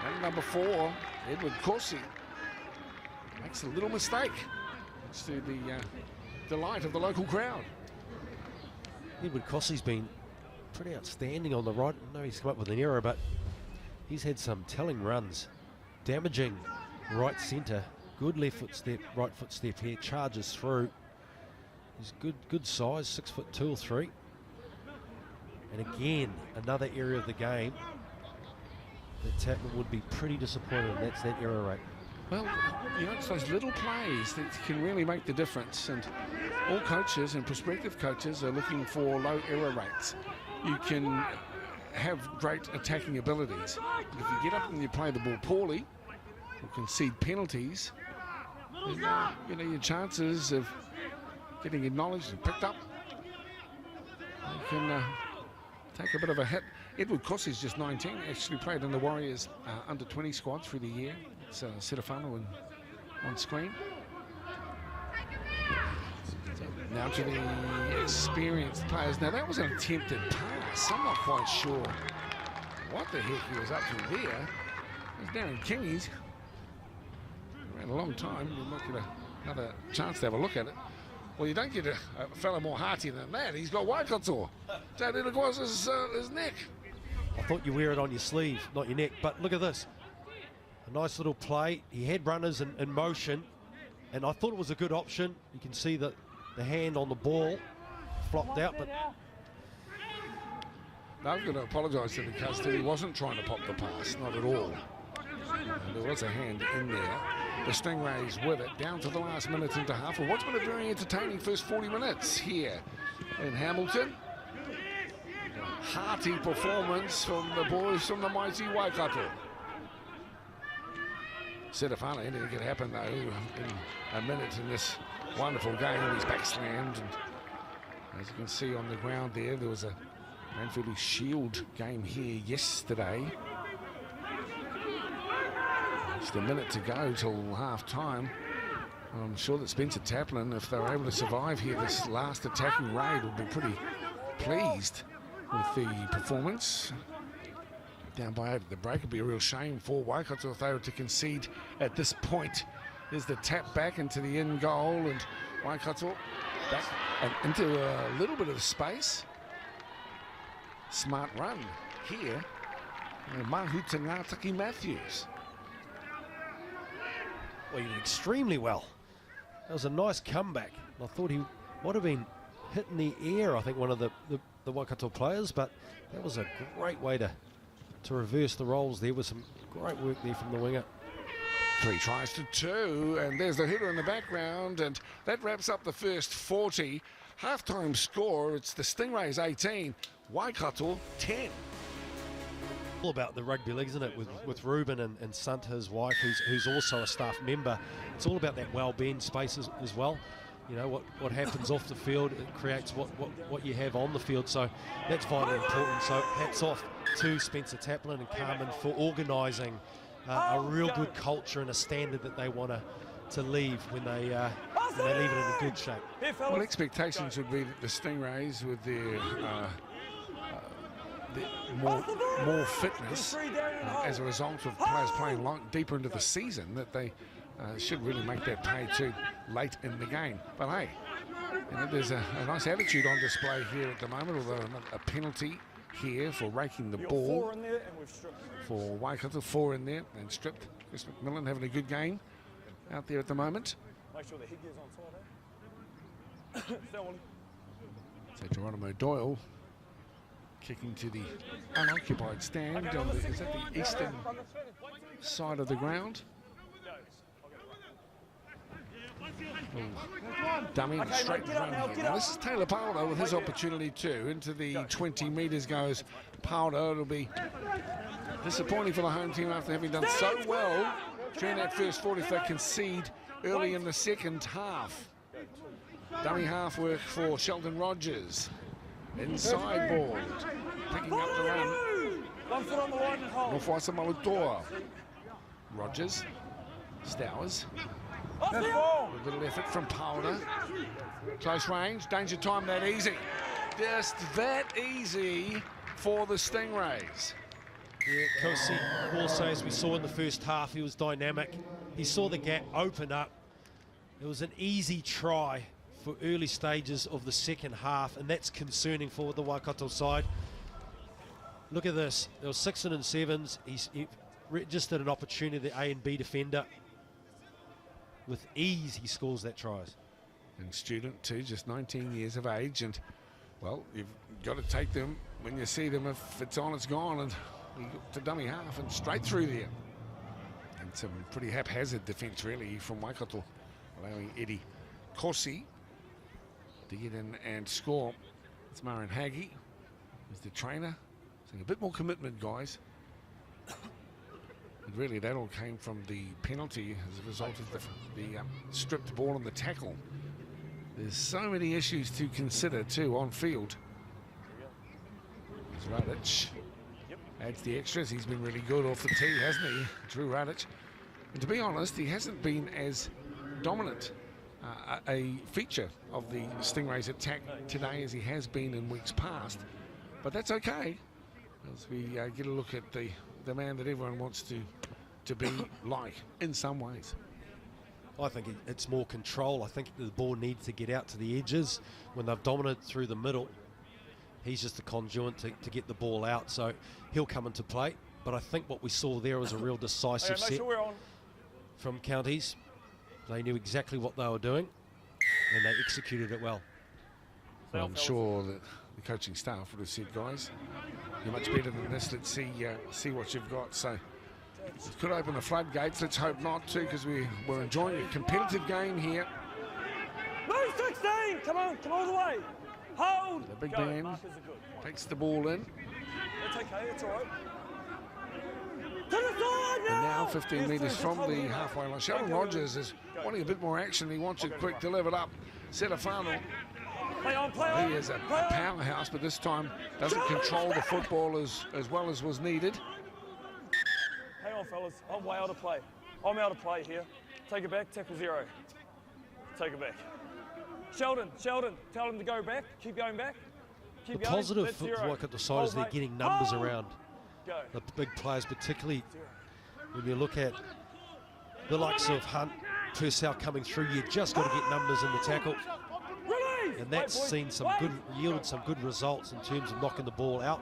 And number 4, Edward Corsi, makes a little mistake. It's to the delight of the local crowd. Edward Cossey's been pretty outstanding on the right. I know he's come up with an error, but he's had some telling runs. Damaging right centre. Good left foot step, right foot step here. Charges through. He's good size, 6'2" or 3. And again, another area of the game that Tapman would be pretty disappointed in. That's that error rate. Well, you know, it's those little plays that can really make the difference. And all coaches and prospective coaches are looking for low error rates. You can have great attacking abilities. But if you get up and you play the ball poorly or concede penalties, then, you know, your chances of getting acknowledged and picked up, you can take a bit of a hit. Edward Cossey's just 19, actually played in the Warriors under-20 squad through the year. It's Setafano on screen. So now to the experienced players. Now that was an attempted pass. I'm not quite sure what the heck he was up to there. It was Darren Kingy's. Ran a long time. You might get another chance to have a look at it. Well, you don't get a fella more hearty than that. He's got Waikato. So there it was his neck. I thought you wear it on your sleeve, not your neck. But look at this. A nice little play. He had runners in motion, and I thought it was a good option. You can see that the hand on the ball flopped out, but I'm going to apologise to the custody. He wasn't trying to pop the pass, not at all. And there was a hand in there. The Stingrays with it down to the last minute and a half. Well, what's been a very entertaining first 40 minutes here in Hamilton. Hearty performance from the boys from the mighty Waikato. Setafana, anything could happen though in a minute in this wonderful game. He's backslammed, and as you can see on the ground there was a Ranfurly Shield game here yesterday. Just a minute to go till half time. I'm sure that Spencer Taplin, if they're able to survive here this last attacking raid, will be pretty pleased with the performance. Down by 8 at the break. It'd be a real shame for Waikato if they were to concede at this point. There's the tap back into the end goal, and Waikato back and into a little bit of space. Smart run here Mahu Tangataki Matthews. Well, he did extremely well. That was a nice comeback. I thought he might have been hit in the air, I think, one of the Waikato players, but that was a great way to reverse the roles there with some great work there from the winger. 3 tries to 2, and there's the hitter in the background, and that wraps up the first 40. Halftime score, it's the Stingrays 18, Waikato 10. All about the rugby league, isn't it, with Ruben and Sant, his wife, who's also a staff member. It's all about that well-being space as well. You know, what happens off the field, it creates what you have on the field, so that's vitally important. So hats off to Spencer Taplin and Carmen for organising a real good culture and a standard that they want to leave when they leave it in a good shape. Well, expectations would be that the Stingrays, with their more fitness as a result of players playing deeper into the season, that they should really make that pay too late in the game. But hey, you know, there's a nice attitude on display here at the moment, although a penalty here for raking the ball for Waikato. 4 in there and stripped. Chris McMillan having a good game out there at the moment. Make sure the headgear's on side, So Geronimo Doyle kicking to the unoccupied stand on the, is that the eastern side of the ground? Dummy straight in front here. Now this is Taylor Powder with his opportunity too. Into the 20 metres goes Powder. It'll be disappointing for the home team after having done so well during that first 40 if they concede early in the second half. Dummy half work for Sheldon Rogers. Inside ball, picking up the run. 1 foot on the line and hold. Northwasa Malutoa. Rogers, Stowers. A little effort from Powder. Close range, danger time that easy. Just that easy for the Stingrays. Yeah, Kelsey also, as we saw in the first half, he was dynamic. He saw the gap open up. It was an easy try for early stages of the second half, and that's concerning for the Waikato side. Look at this. There was 6 and 7s. He registered an opportunity, the A and B defender. With ease, he scores that tries. And student too, just 19 years of age, and well, you've got to take them when you see them. If it's on, it's gone, and he got to dummy half and straight through there. And some pretty haphazard defence really from Waikato, allowing Eddie Corsi to get in and score. It's Marin Haggie, who's the trainer, saying a bit more commitment, guys. And really, that all came from the penalty as a result of the stripped ball and the tackle. There's so many issues to consider too on field. There's Radic. Adds the extras. He's been really good off the tee, hasn't he, Drew Radic? And to be honest, he hasn't been as dominant a feature of the Stingrays' attack today as he has been in weeks past. But that's okay, as we get a look at the man that everyone wants to be like in some ways. I think it's more control. I think the ball needs to get out to the edges. When they've dominated through the middle, he's just the conduit to get the ball out, so he'll come into play. But I think what we saw there was a real decisive set from Counties. They knew exactly what they were doing, and they executed it well. Well, I'm sure that the coaching staff would have said, guys, you're much better than this. Let's see what you've got. So it could open the floodgates. Let's hope not to, because we're enjoying a competitive game here. Move 16! Come on all the way. Hold! The big man takes the ball in. It's okay, it's all right. To the side now! And now 15 metres from the halfway line. Sheldon Rogers is wanting a bit more action. He wants it quick, delivered up. Setafano. Play on. He is a powerhouse, but this time doesn't control the football as well as was needed. Hang on, fellas. I'm way out of play. I'm out of play here. Take it back, tackle 0. Take it back. Sheldon, tell him to go back. Keep going back. Keep going. Positive for Waikato side is they're getting numbers around the big players, particularly when you look at the likes of Hunt, Purcell coming through. You just got to get numbers in the tackle. And that's yielded some good results in terms of knocking the ball out.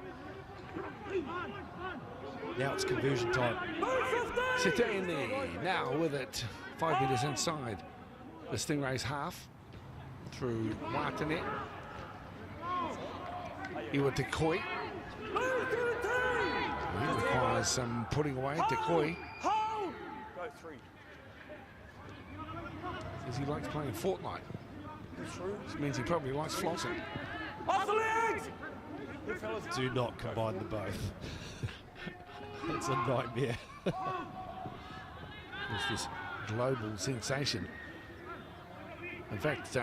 Now it's conversion time. Sitene now with it, 5 metres inside the Stingrays half through Watane. Iwa Tekoi. He requires some putting away. Tekoi Go 3. says he likes playing Fortnite. This means he probably likes flossing. Off the legs! Good fellas. Do not combine the both. It's a nightmare. It's this global sensation. In fact,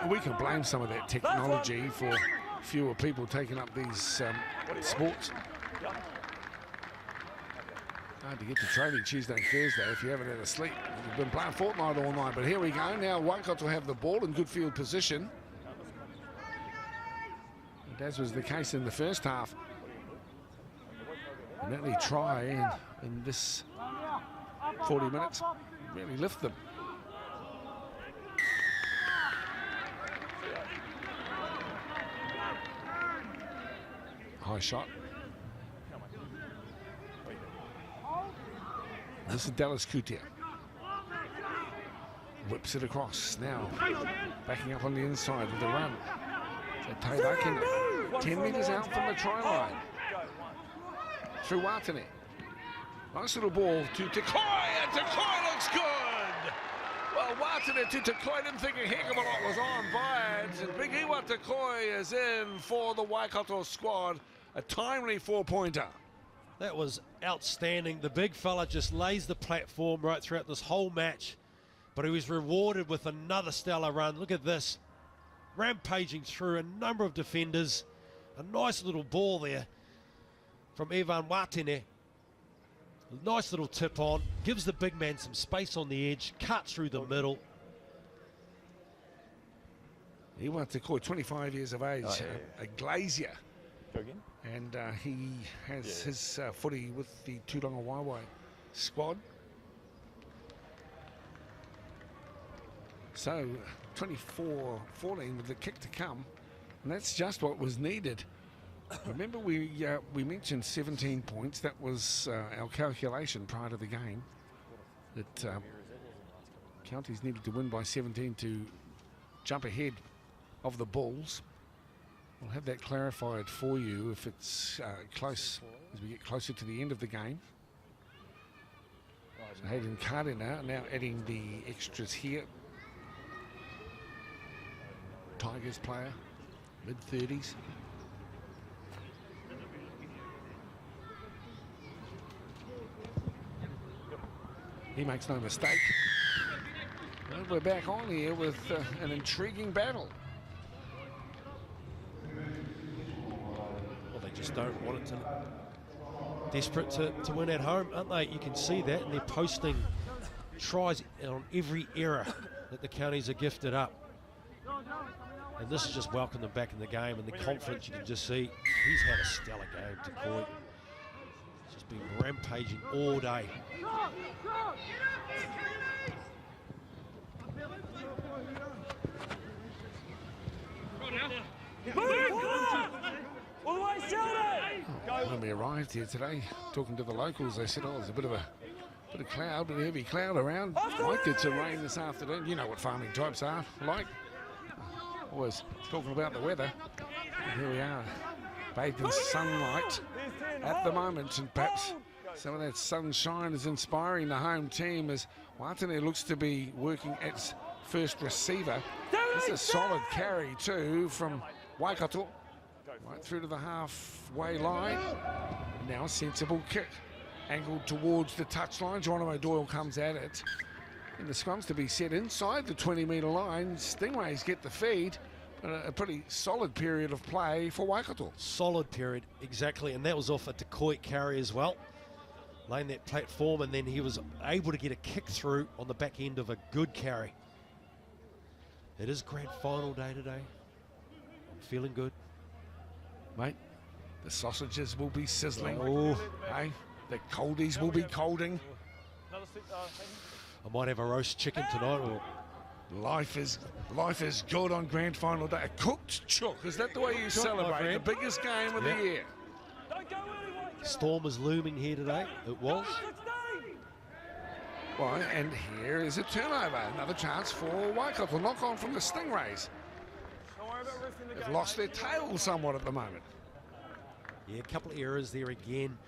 we can blame some of that technology for fewer people taking up these sports. Hard to get to training Tuesday and Thursday if you haven't had a sleep. You've been playing Fortnite all night, but here we go. Now Waikato will have the ball in good field position. And as was the case in the first half. And let me try in this 40 minutes, really lift them. High shot. This is Dallas Kutia. Whips it across now. Backing up on the inside with the run. So Taivakin, 10 metres out from the try line. Through Watane. Nice little ball to Tekoi, and Tekoi looks good! Well, Watane to Tekoi, didn't think a heck of a lot was on by it. And Big Iwa Tekoi is in for the Waikato squad. A timely 4-pointer. That was outstanding. The big fella just lays the platform right throughout this whole match, but he was rewarded with another stellar run. Look at this. Rampaging through a number of defenders. A nice little ball there from Ivan Watane. A nice little tip on. Gives the big man some space on the edge. Cut through the middle. Iwa Tekoi, 25 years of age, a glazier. Go again. And he has his footy with the Tūranga Waiwai squad. So 24-14 with the kick to come, and that's just what was needed. Remember, we mentioned 17 points. That was our calculation prior to the game, that counties needed to win by 17 to jump ahead of the Bulls. We'll have that clarified for you if it's close as we get closer to the end of the game. So Hayden Carter now adding the extras here. Tigers player, mid-30s. He makes no mistake. And we're back on here with an intriguing battle. Well, they just don't want it to. Desperate to win at home, aren't they? You can see that, and they're posting tries on every error that the counties are gifted up. And this has just welcomed them back in the game, and the confidence you can just see. He's had a stellar game, Tekoi. He's just been rampaging all day. When we arrived here today, talking to the locals, they said, oh, there's a bit of cloud, but a heavy cloud around. Might get some rain this afternoon. You know what farming types are like. Always talking about the weather. And here we are, bathed in sunlight at the moment, and perhaps some of that sunshine is inspiring the home team as Watane looks to be working at first receiver. This is a solid carry too from Waikato, right through to the halfway line. Now a sensible kick, angled towards the touchline. Geronimo Doyle comes at it. And the scrum's to be set inside the 20-metre line. Stingrays get the feed. A pretty solid period of play for Waikato. Solid period, exactly. And that was off a Tekoi carry as well. Laying that platform, and then he was able to get a kick through on the back end of a good carry. It is grand final day today. I'm feeling good. Mate, the sausages will be sizzling. Oh. Hey, the coldies will be colding. I might have a roast chicken tonight. Or Life is good on grand final day. A cooked chook, is that the way you celebrate the biggest game of the year? Storm was looming here today. It was. Well, and here is a turnover. Another chance for Waikato. Knock on from the Stingrays. They've lost their tail somewhat at the moment. Yeah, a couple of errors there again.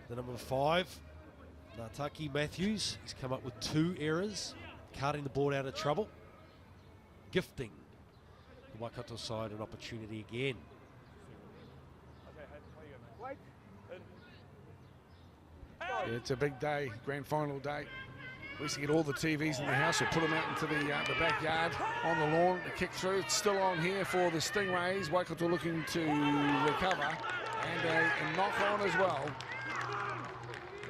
The number 5, Nataki Matthews, he's come up with 2 errors, carting the board out of trouble, gifting the Waikato side an opportunity again. Yeah, it's a big day, grand final day. We used to get all the TVs in the house. We'll put them out into the backyard on the lawn. The kick through. It's still on here for the Stingrays. Waikato looking to recover. And a knock on as well.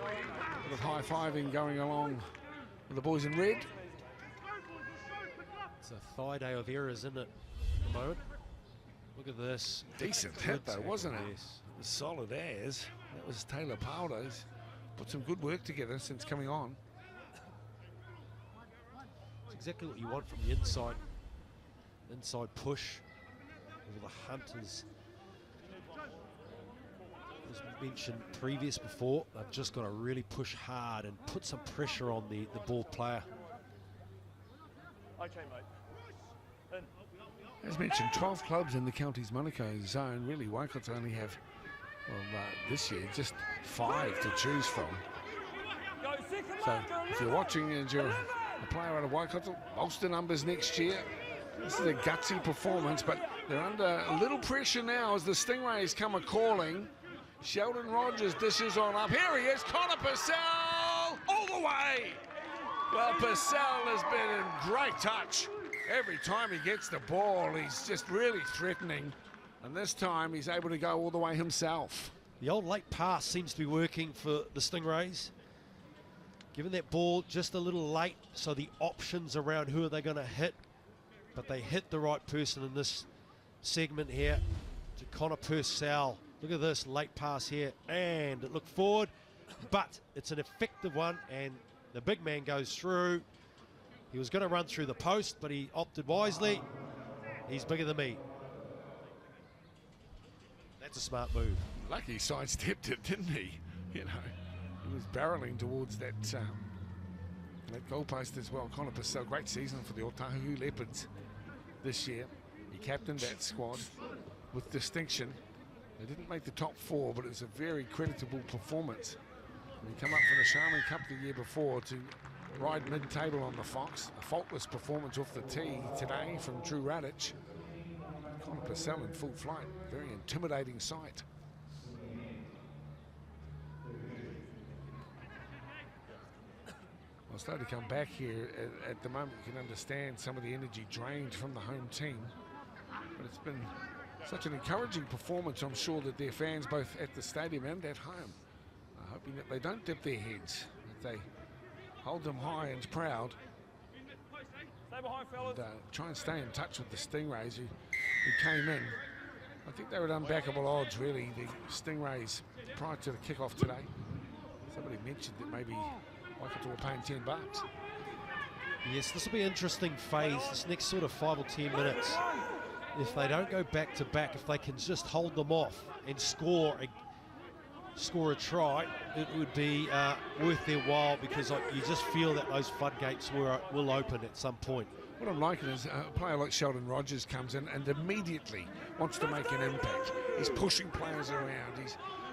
A bit of high-fiving going along with the boys in red. It's a thigh day of errors, isn't it, at the moment? Look at this. Decent hit, though, wasn't it? Yes. It was solid as. That was Taylor Powder's. Put some good work together since coming on. Exactly what you want from the inside push. All the hunters, as mentioned before, they've just got to really push hard and put some pressure on the ball player. Okay, mate. As mentioned, 12 clubs in the county's Manukau zone. Really, Waikato only have, well, this year, just 5 to choose from. So, if you're watching and you're a player out of Waikato, bolster numbers next year. This is a gutsy performance, but they're under a little pressure now as the Stingrays come a-calling. Sheldon Rogers dishes on up. Here he is, Connor Purcell, all the way. Well, Purcell has been in great touch. Every time he gets the ball, he's just really threatening. And this time, he's able to go all the way himself. The old late pass seems to be working for the Stingrays. Giving that ball just a little late, so the options around who are they going to hit. But they hit the right person in this segment here to Connor Purcell. Look at this late pass here, and it looked forward, but it's an effective one, and the big man goes through. He was going to run through the post, but he opted wisely. He's bigger than me. That's a smart move. Lucky he sidestepped it, didn't he? You know, he was barreling towards that goalpost as well. Connor Purcell, great season for the Otahu Leopards this year. He captained that squad with distinction. They didn't make the top 4, but it was a very creditable performance. And he come up for the Charmin Cup the year before to ride mid-table on the Fox. A faultless performance off the tee today from Drew Radic. Connor Purcell in full flight. Very intimidating sight. Well, starting to come back here at the moment. You can understand some of the energy drained from the home team. But it's been such an encouraging performance, I'm sure, that their fans, both at the stadium and at home, are hoping that they don't dip their heads, that they hold them high and proud. Stay behind, fellas. And try and stay in touch with the Stingrays who came in. I think they were at unbackable odds, really, the Stingrays, prior to the kickoff today. Somebody mentioned that maybe Waikato were paying $10. Yes, this will be an interesting phase, this next sort of 5 or 10 minutes. If they don't go back to back, if they can just hold them off and score a try, it would be worth their while, because you just feel that those floodgates will open at some point. What I'm liking is a player like Sheldon Rogers comes in and immediately wants to make an impact. He's pushing players around.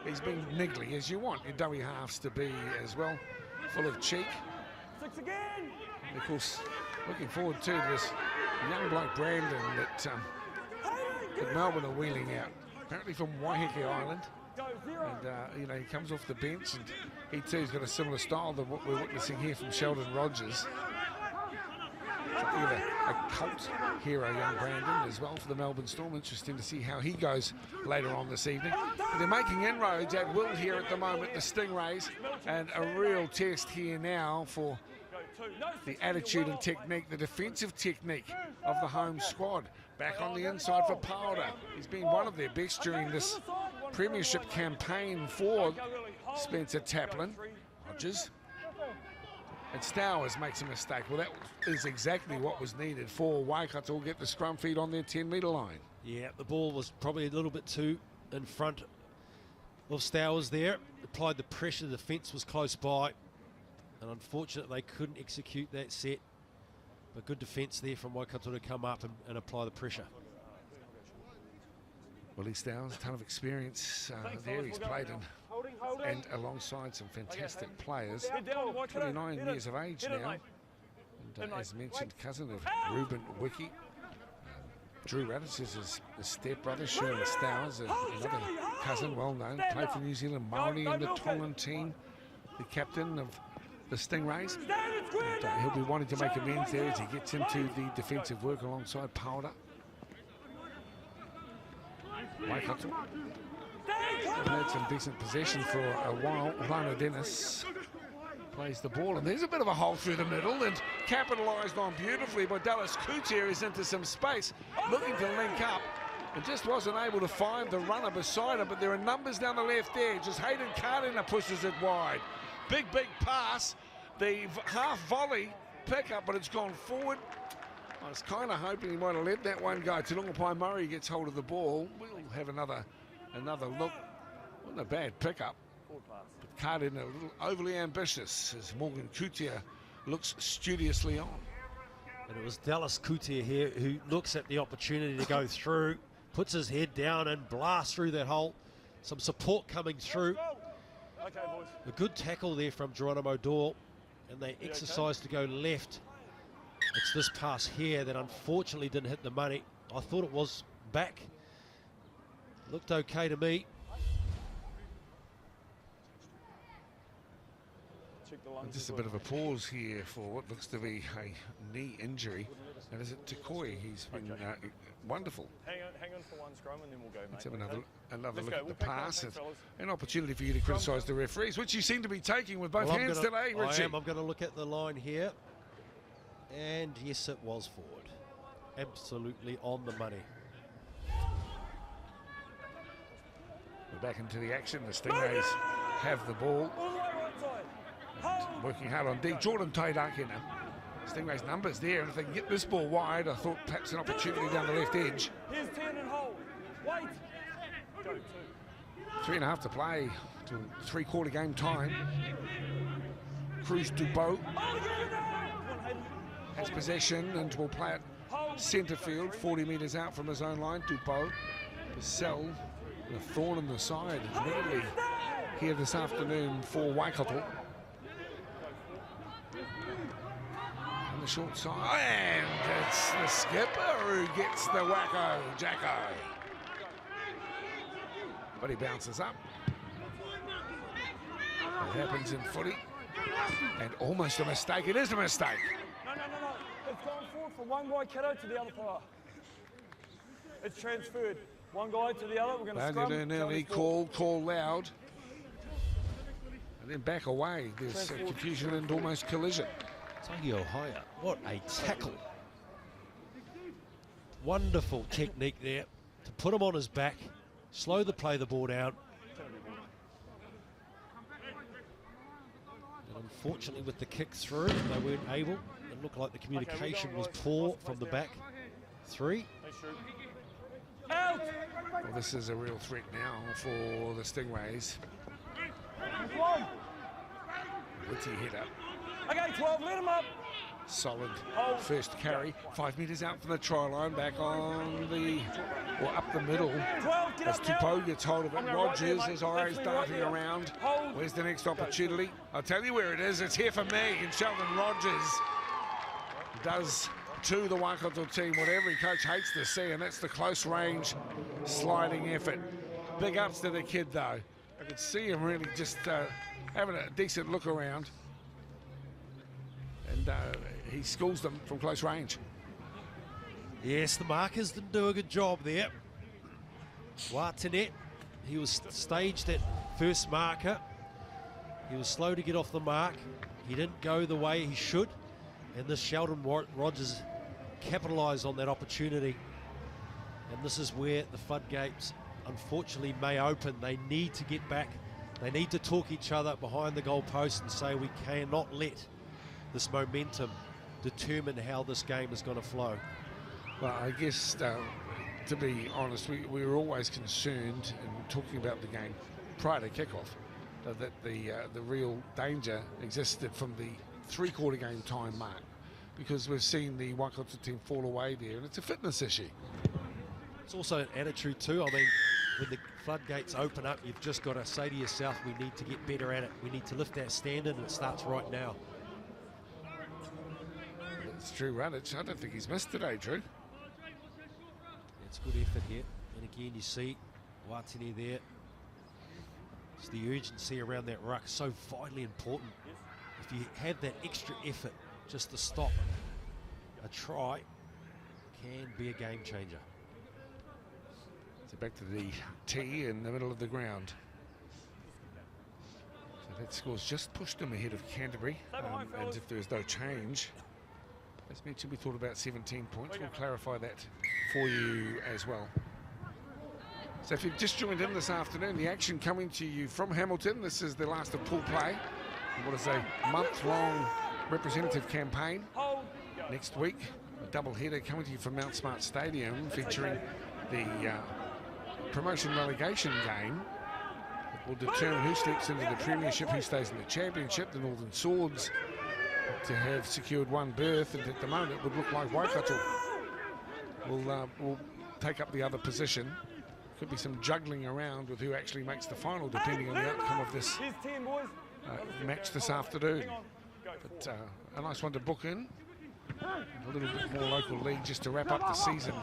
He's being niggly, as you want your dummy halves to be as well, full of cheek. 6 again. And of course, looking forward to this young bloke Brandon that Melbourne are wheeling out, apparently from Waiheke Island. And, you know, he comes off the bench, and he too has got a similar style than what we're witnessing here from Sheldon Rogers. Something of a cult hero, young Brandon, as well for the Melbourne Storm. Interesting to see how he goes later on this evening. But they're making inroads at will here at the moment, the Stingrays, and a real test here now for the attitude and technique, the defensive technique of the home squad. Back on the inside for Powder. He's been one of their best during this premiership campaign for Spencer Taplin. Rogers. And Stowers makes a mistake. Well, that is exactly what was needed for Waikato to get the scrum feed on their 10-metre line. Yeah, the ball was probably a little bit too in front of Stowers there. Applied the pressure, the defence was close by. And unfortunately, they couldn't execute that set. But good defence there from Waikato to come up and apply the pressure. Willie Stowers, a ton of experience there. He's played in, and alongside some fantastic players. 29 years of age now. And as mentioned, cousin of Ruben Wiki. Drew Radish is his stepbrother, Sharon Stowers, another cousin, well known. Played for New Zealand Māori in the Tongan team. The captain of the Stingrays. And, he'll be wanting to make amends there as he gets into the defensive work alongside Powder. Waikato have had some decent possession for a while. Lana Dennis plays the ball, and there's a bit of a hole through the middle, and capitalised on beautifully by Dallas Gutierrez into some space, looking to link up, and just wasn't able to find the runner beside him. But there are numbers down the left edge as Hayden Cardina pushes it wide. Big pass, the half volley pickup, but it's gone forward. I was kind of hoping he might have let that one go. Tulungapai Murray gets hold of the ball. We'll have another look. Wasn't a bad pickup. But Cardin a little overly ambitious as Morgan Couture looks studiously on. And it was Dallas Couture here who looks at the opportunity to go through, puts his head down and blasts through that hole. Some support coming through. Okay, boys. A good tackle there from Geronimo Doyle, and they exercise to go left. It's this pass here that unfortunately didn't hit the money. I thought it was back. Looked okay to me. Just a bit of a pause here for what looks to be a knee injury. And is it Tukoi? He's been wonderful. Hang on for one scrum and then we'll go, mate. Let's have another look at the We'll pass. An opportunity for you to criticise the referees, which you seem to be taking with both hands today, Richie. I'm going to look at the line here. And yes, it was forward. Absolutely on the money. We're back into the action. The Stingrays have the ball. And working hard on D. Jordan Taidakina. Stingrays numbers there, and if they can get this ball wide, I thought perhaps an opportunity down the left edge. Here's 10 and hold. Wait. Go 2. 3.5 to play to three-quarter game time. Cruz Dubois has possession and will play it centre field, 40 metres out from his own line. Dubois, Purcell, a thorn in the side, admittedly, here this afternoon for Waikato. On the short side, and it's the skipper who gets the wacko, Jacko. But he bounces up. That happens in footy. And almost a mistake. It is a mistake. No. It's gone forward from one Waikato to the other player. It's transferred. One guy to the other. We're going to scrum. Early call loud. And then back away. There's confusion and almost collision. Tahi Ohaya, what a tackle. Wonderful technique there to put him on his back, slow the play the ball down. And unfortunately with the kick through, they weren't able. It looked like the communication was poor from the back. 3. Out! Well, this is a real threat now for the Stingrays. What's he hit up? Okay, 12, let him up. Solid first carry, 5 metres out from the try line, back on the, or up the middle. 12, get as up Tupou gets hold of it. Rogers is always darting around. Where's the next opportunity? I'll tell you where it is. It's here for me. And Sheldon Rogers does to the Waikato team what every coach hates to see, and that's the close range sliding effort. Big ups to the kid though. I could see him really just having a decent look around. And he schools them from close range. Yes, the markers didn't do a good job there. Watanet, he was staged at first marker. He was slow to get off the mark. He didn't go the way he should. And this Sheldon Rogers capitalised on that opportunity. And this is where the floodgates unfortunately may open. They need to get back. They need to talk each other behind the goalpost and say we cannot let this momentum determine how this game is going to flow. Well, I guess, to be honest, we were always concerned in talking about the game prior to kickoff that the real danger existed from the three-quarter game time mark, because we've seen the Waikato team fall away there, and it's a fitness issue. It's also an attitude too. I mean, when the floodgates open up, you've just got to say to yourself, we need to get better at it. We need to lift that standard, and it starts right now. It's Drew Rudich. I don't think he's missed today, Drew. It's good effort here. And again, you see Watini there. It's the urgency around that ruck, so vitally important. If you have that extra effort just to stop a try, can be a game changer. So back to the tee in the middle of the ground. So that score's just pushed him ahead of Canterbury. And if there's no change, as mentioned, we thought about 17 points. We'll clarify that for you as well. So if you've just joined in this afternoon, the action coming to you from Hamilton. This is the last of pool play. What is a month-long representative campaign. Next week, a double-header coming to you from Mount Smart Stadium, featuring the promotion relegation game that will determine who steps into the premiership, who stays in the championship. The Northern Swords to have secured one berth, and at the moment it would look like Waikato will take up the other position. Could be some juggling around with who actually makes the final, depending on the outcome of this match this afternoon. But a nice one to book in. A little bit more local league just to wrap up the season.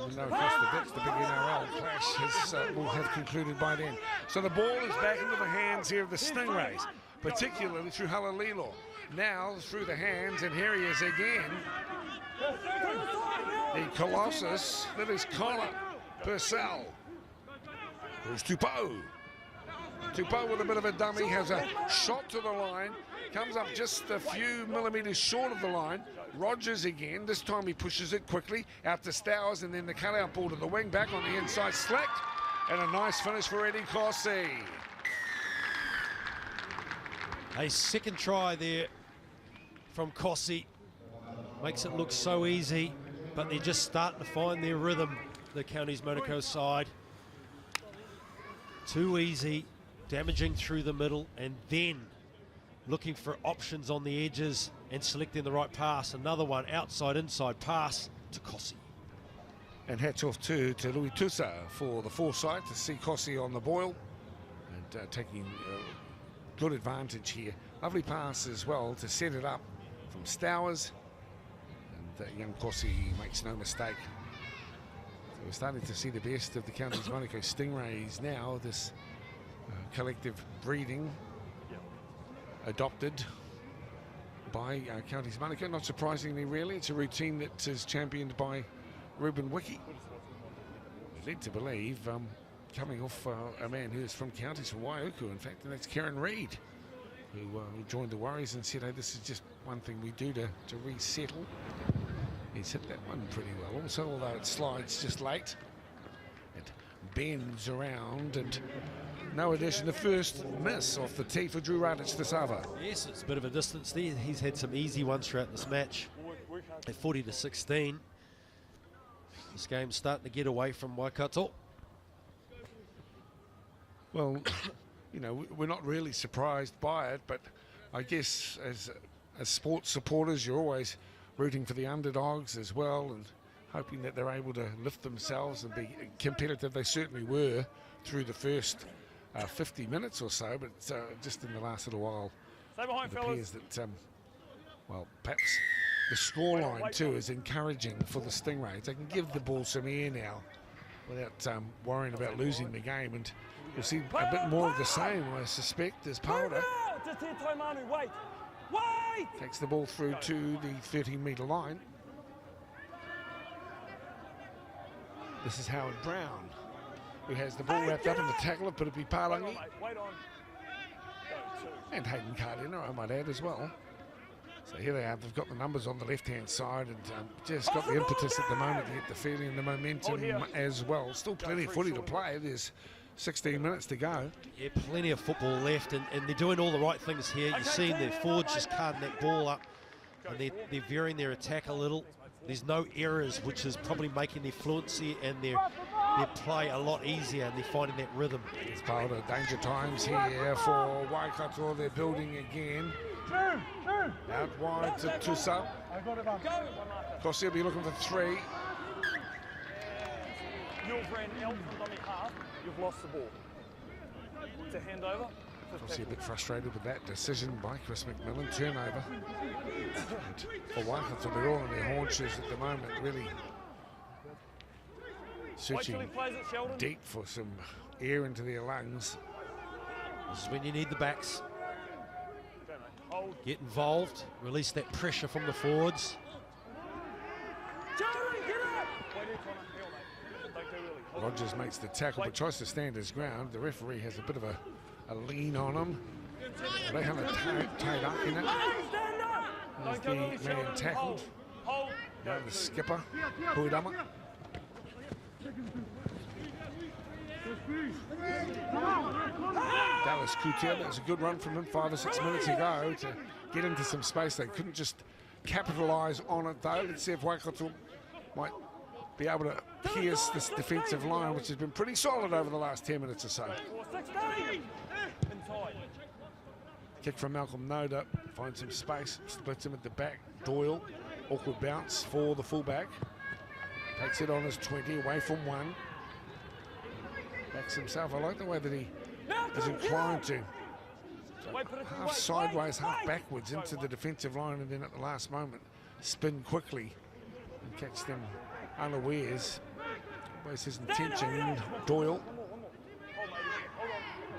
Even though across the ditch, the big NRL clash will have concluded by then. So the ball is back into the hands here of the Stingrays, particularly through Halalilo. Now through the hands, and here he is again. The Colossus, that is Collar Purcell. There's Tupou. Tupou with a bit of a dummy, has a shot to the line, comes up just a few millimetres short of the line. Rogers again, this time he pushes it quickly out to Stowers, and then the cut-out ball to the wing back on the inside, select, and a nice finish for Eddie Cossie. A second try there from Cossie. Makes it look so easy, but they're just starting to find their rhythm, the Counties Monaco side. Too easy, damaging through the middle, and then looking for options on the edges and selecting the right pass. Another one, outside, inside pass to Cossie. And hats off to Louis Tusa for the foresight to see Cossie on the boil and taking good advantage here. Lovely pass as well to set it up from Stowers, and young Cossie makes no mistake. So we're starting to see the best of the Counties Monaco Stingrays now. This collective breeding adopted by Counties Monaco. Not surprisingly, really, it's a routine that is championed by Ruben Wiki. Led to believe, coming off a man who is from Counties, from Waiuku, in fact, and that's Kieran Reid, who joined the Warriors and said, hey, this is just one thing we do to resettle. He's hit that one pretty well also, although it slides just late. It bends around, and no addition. The first miss off the tee for Drew Rudich this over. Yes, it's a bit of a distance there. He's had some easy ones throughout this match. At 40-16. This game's starting to get away from Waikato. Well, you know, we're not really surprised by it, but I guess as sports supporters, you're always rooting for the underdogs as well, and hoping that they're able to lift themselves and be competitive. They certainly were through the first 50 minutes or so, but just in the last little while, it appears that, well, perhaps the scoreline too is encouraging for the Stingrays. They can give the ball some air now without worrying about losing the game, and we'll see a bit more of the same, I suspect, as Powder takes the ball through to the 13-metre line. This is Howard Brown, who has the ball wrapped up in the tackle of Piripi Palangi. And Hayden Cardina, I might add, as well. So here they are, they've got the numbers on the left-hand side, and just got the impetus at the moment to get the feeling and the momentum as well. Still plenty of footy to play. There's 16 minutes to go. Yeah, plenty of football left, and they're doing all the right things here. You're seeing their forwards just carting that ball up, and they're varying their attack a little. There's no errors, which is probably making their fluency and their their play a lot easier and they're finding that rhythm. It's part of the danger times here for Waikato. They're building again. Out wide to Tusa. Of course, he'll be looking for 3. You've ran out from dummy half, you've lost the ball. It's a handover. Obviously a bit frustrated with that decision by Chris McMillan. Turnover. And for Waikato, they're all on their haunches at the moment, really searching deep for some air into their lungs. This is when you need the backs. Get involved, release that pressure from the forwards. Rogers makes the tackle but tries to stand his ground. The referee has a bit of a lean on him. They have a tied up in it. As the man tackled. Now the skipper, Huidama. Dallas Kutia, that was a good run from him 5 or 6 minutes ago to get into some space. They couldn't just capitalise on it though. Let's see if Waikato might be able to pierce this defensive line, which has been pretty solid over the last 10 minutes or so. Kick from Malcolm Noda, finds some space, splits him at the back. Doyle, awkward bounce for the fullback. Takes it on his 20, away from 1. Backs himself. I like the way that he is inclined to half sideways, half backwards into the defensive line, and then at the last moment spin quickly and catch them unawares. Always his intention. Doyle.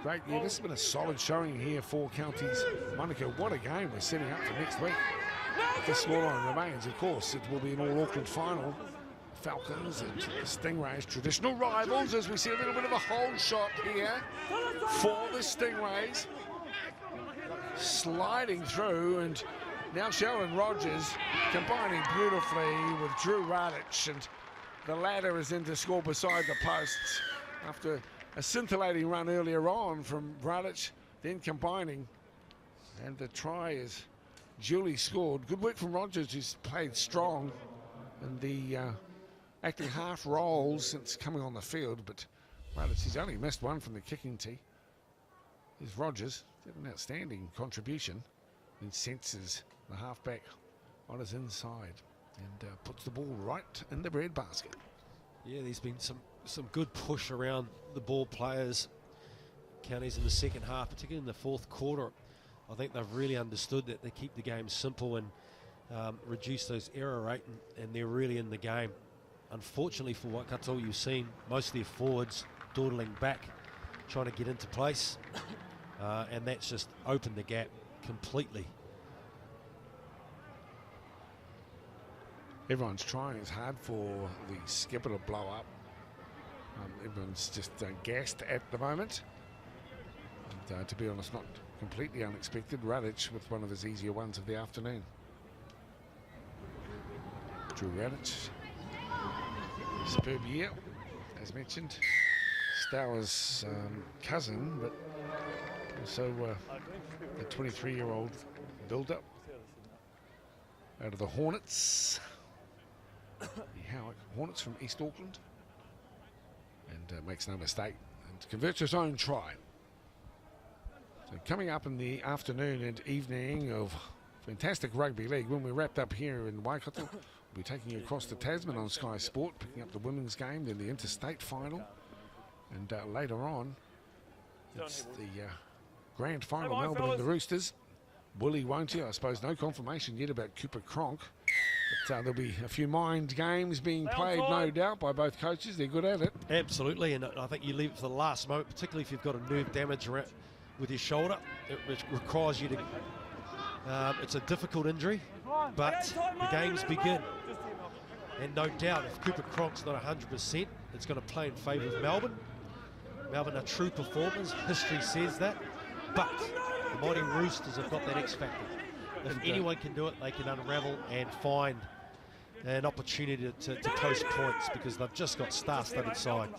Great, yeah, this has been a solid showing here for Counties Monaco. What a game we're setting up for next week. If this scoreline remains, of course, it will be an all-Auckland final. Falcons and Stingrays, traditional rivals, as we see a little bit of a hold shot here for the Stingrays. Sliding through, and now Sheldon Rogers combining beautifully with Drew Radic, and the ladder is in to score beside the posts after a scintillating run earlier on from Radic, then combining, and the try is duly scored. Good work from Rogers, who's played strong in the acting half roles since coming on the field, but Radic, he's only missed one from the kicking tee. Here's Rogers, did an outstanding contribution, and senses the halfback on his inside and puts the ball right in the breadbasket. Yeah, there's been some good push around the ball players. Counties in the second half, particularly in the fourth quarter. I think they've really understood that they keep the game simple and reduce those error rate, and they're really in the game. Unfortunately for Waikato, you've seen most of their forwards dawdling back, trying to get into place, and that's just opened the gap completely. Everyone's trying as hard for the skipper to blow up. Everyone's just gassed at the moment. And, to be honest, not completely unexpected. Radic with one of his easier ones of the afternoon. Drew Radic. Superb year, as mentioned. Stour's cousin, but also the 23-year-old builder out of the Hornets. The Howick Hornets from East Auckland. And makes no mistake and converts his own try. So coming up in the afternoon and evening of fantastic rugby league, when we're wrapped up here in Waikato, we'll be taking you across to Tasman on Sky Sport, picking up the women's game, then the interstate final, and later on it's the grand final, Melbourne and the Roosters. Willie, won't you? I suppose no confirmation yet about Cooper Cronk. But there'll be a few mind games being played, no doubt, by both coaches. They're good at it. Absolutely, and I think you leave it for the last moment, particularly if you've got a nerve damage around with your shoulder. It requires you to... it's a difficult injury, but the games begin. And no doubt, if Cooper Cronk's not 100%, it's going to play in favour of Melbourne. Melbourne are true performers. History says that. But the mighty Roosters have got that X factor. If anyone can do it, they can unravel and find an opportunity to close points, because they've just got star-studded side.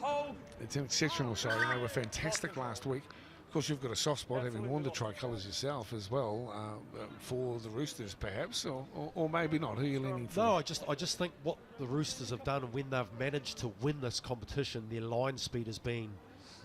It's an exceptional side, and they were fantastic last week. Of course, you've got a soft spot, having worn the tricolours yourself as well, for the Roosters, perhaps, or maybe not. Who are you leaning for? No, I just think what the Roosters have done when they've managed to win this competition, their line speed has been,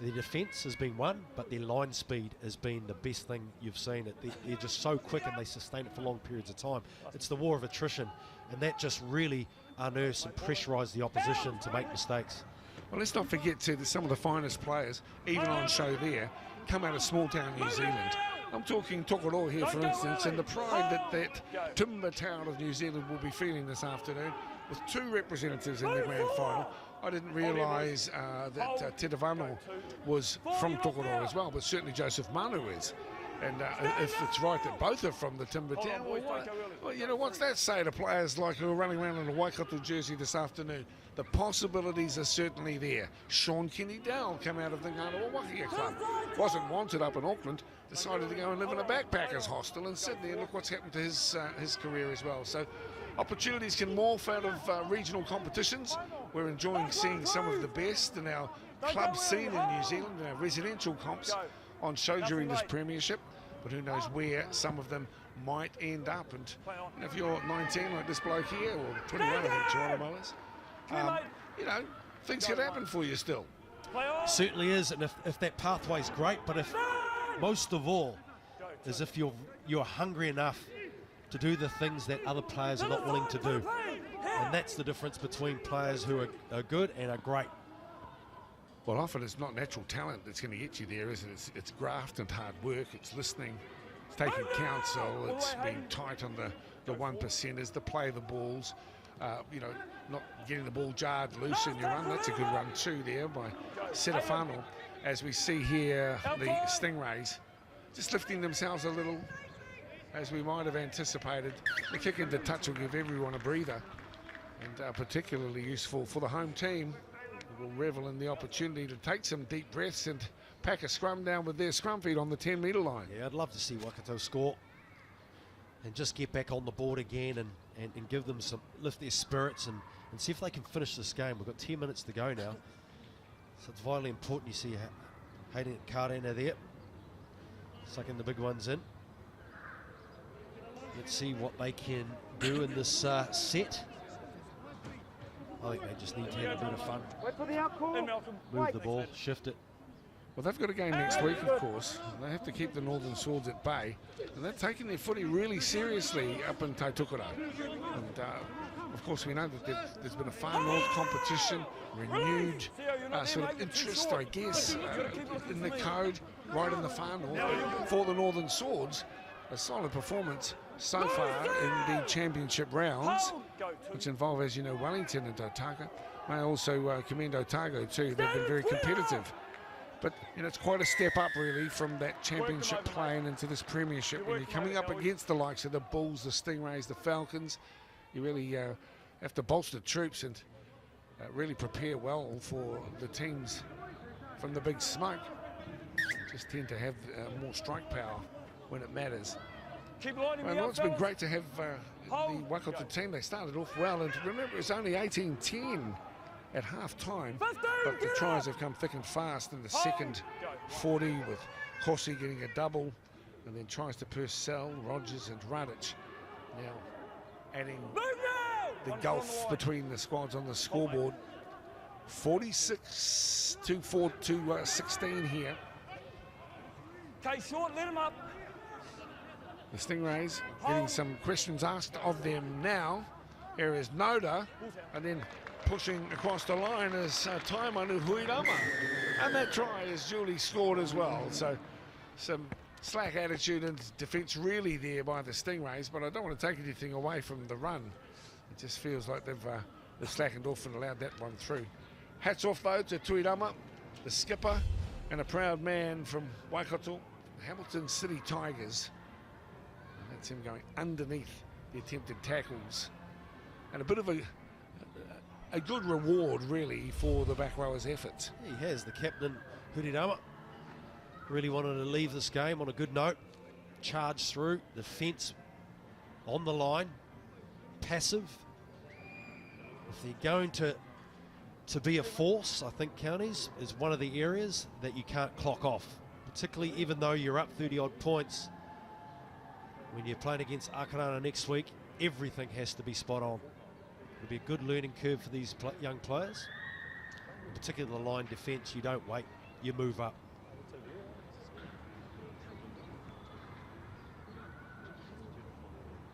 their defence has been one, but their line speed has been the best thing you've seen. They're just so quick and they sustain it for long periods of time. It's the war of attrition, and that just really unearths and pressurises the opposition to make mistakes. Well, let's not forget too that some of the finest players, even on show there, come out of small town New Zealand. I'm talking Tokoroa here, for instance, and the pride that timber town of New Zealand will be feeling this afternoon, with 2 representatives in the grand final. I didn't realise that Te Vano was from Tokoroa as well, but certainly Joseph Manu is. And if it's right that both are from the timber town, well, you know, what's that say to players like who are running around in a Waikato jersey this afternoon? The possibilities are certainly there. Sean Kenny-Dowell came out of the Ngānawa Wakia Club. Wasn't wanted up in Auckland, decided to go and live in a backpackers hostel in Sydney, and look what's happened to his career as well. So opportunities can morph out of regional competitions. We're enjoying seeing some of the best in our club scene in New Zealand, in our residential comps on show during this premiership, but who knows where some of them might end up. And if you're 19 like this bloke here, or 21 I think Geronimo is, you know, things could happen for you still. Certainly is, and if that pathway's great, but if most of all is if you're hungry enough to do the things that other players are not willing to do, and that's the difference between players who are good and are great. Well, often it's not natural talent that's going to get you there, is it? It's graft and hard work, it's listening, it's taking counsel, it's being tight on the 1%ers, to play the balls, you know, not getting the ball jarred loose in your run. That's a good run too there by Setafano. As we see here, the Stingrays just lifting themselves a little, as we might have anticipated. The kick into touch will give everyone a breather, and particularly useful for the home team, who will revel in the opportunity to take some deep breaths and pack a scrum down with their scrum feet on the 10-metre line. Yeah, I'd love to see Waikato score and just get back on the board again and give them some, lift their spirits and see if they can finish this game. We've got 10 minutes to go now, so it's vitally important. You see Hayden Kardana there, sucking the big ones in. Let's see what they can do in this set. I think they just need to have a bit of fun. Move the ball, shift it. Well, they've got a game next week, of course. They have to keep the Northern Swords at bay, and they're taking their footy really seriously up in Taitokoro. And of course, we know that there's been a far north competition, renewed sort of interest, I guess, in the code right in the far north for the Northern Swords. A solid performance so far in the championship rounds, which involve, as you know, Wellington and Otago. May also commend Otago too. They've been very competitive. But, you know, it's quite a step up, really, from that championship play and into this premiership. When you're coming up against the likes of the Bulls, the Stingrays, the Falcons, you really have to bolster troops and really prepare well for the teams from the big smoke. Just tend to have more strike power when it matters. Well, it's been great to have the Waikato team. They started off well, and remember, it's only 18-10 at half-time, but the tries have come thick and fast in the second 40, with Kossi getting a double, and then tries to Purcell, Rogers and Radic. Now adding the gulf between the squads on the scoreboard. 46 to 16 here. Okay, short, let him up. The Stingrays getting some questions asked of them now. Here is Noda, and then pushing across the line is Taimanu Huirama. And that try is duly scored as well. So some slack attitude and defence really there by the Stingrays, but I don't want to take anything away from the run. It just feels like they've slackened off and allowed that one through. Hats off though to Tuirama, the skipper, and a proud man from Waikato, Hamilton City Tigers. And that's him going underneath the attempted tackles. And a bit of a good reward, really, for the back rowers' efforts. He has, the captain, Hurirama, really wanted to leave this game on a good note. Charge through, the fence on the line, passive. If they're going to be a force, I think counties is one of the areas that you can't clock off. particularly even though you're up 30-odd points. When you're playing against Akarana next week, everything has to be spot on. It'll be a good learning curve for these young players. In particular, the line defence, you don't wait, you move up.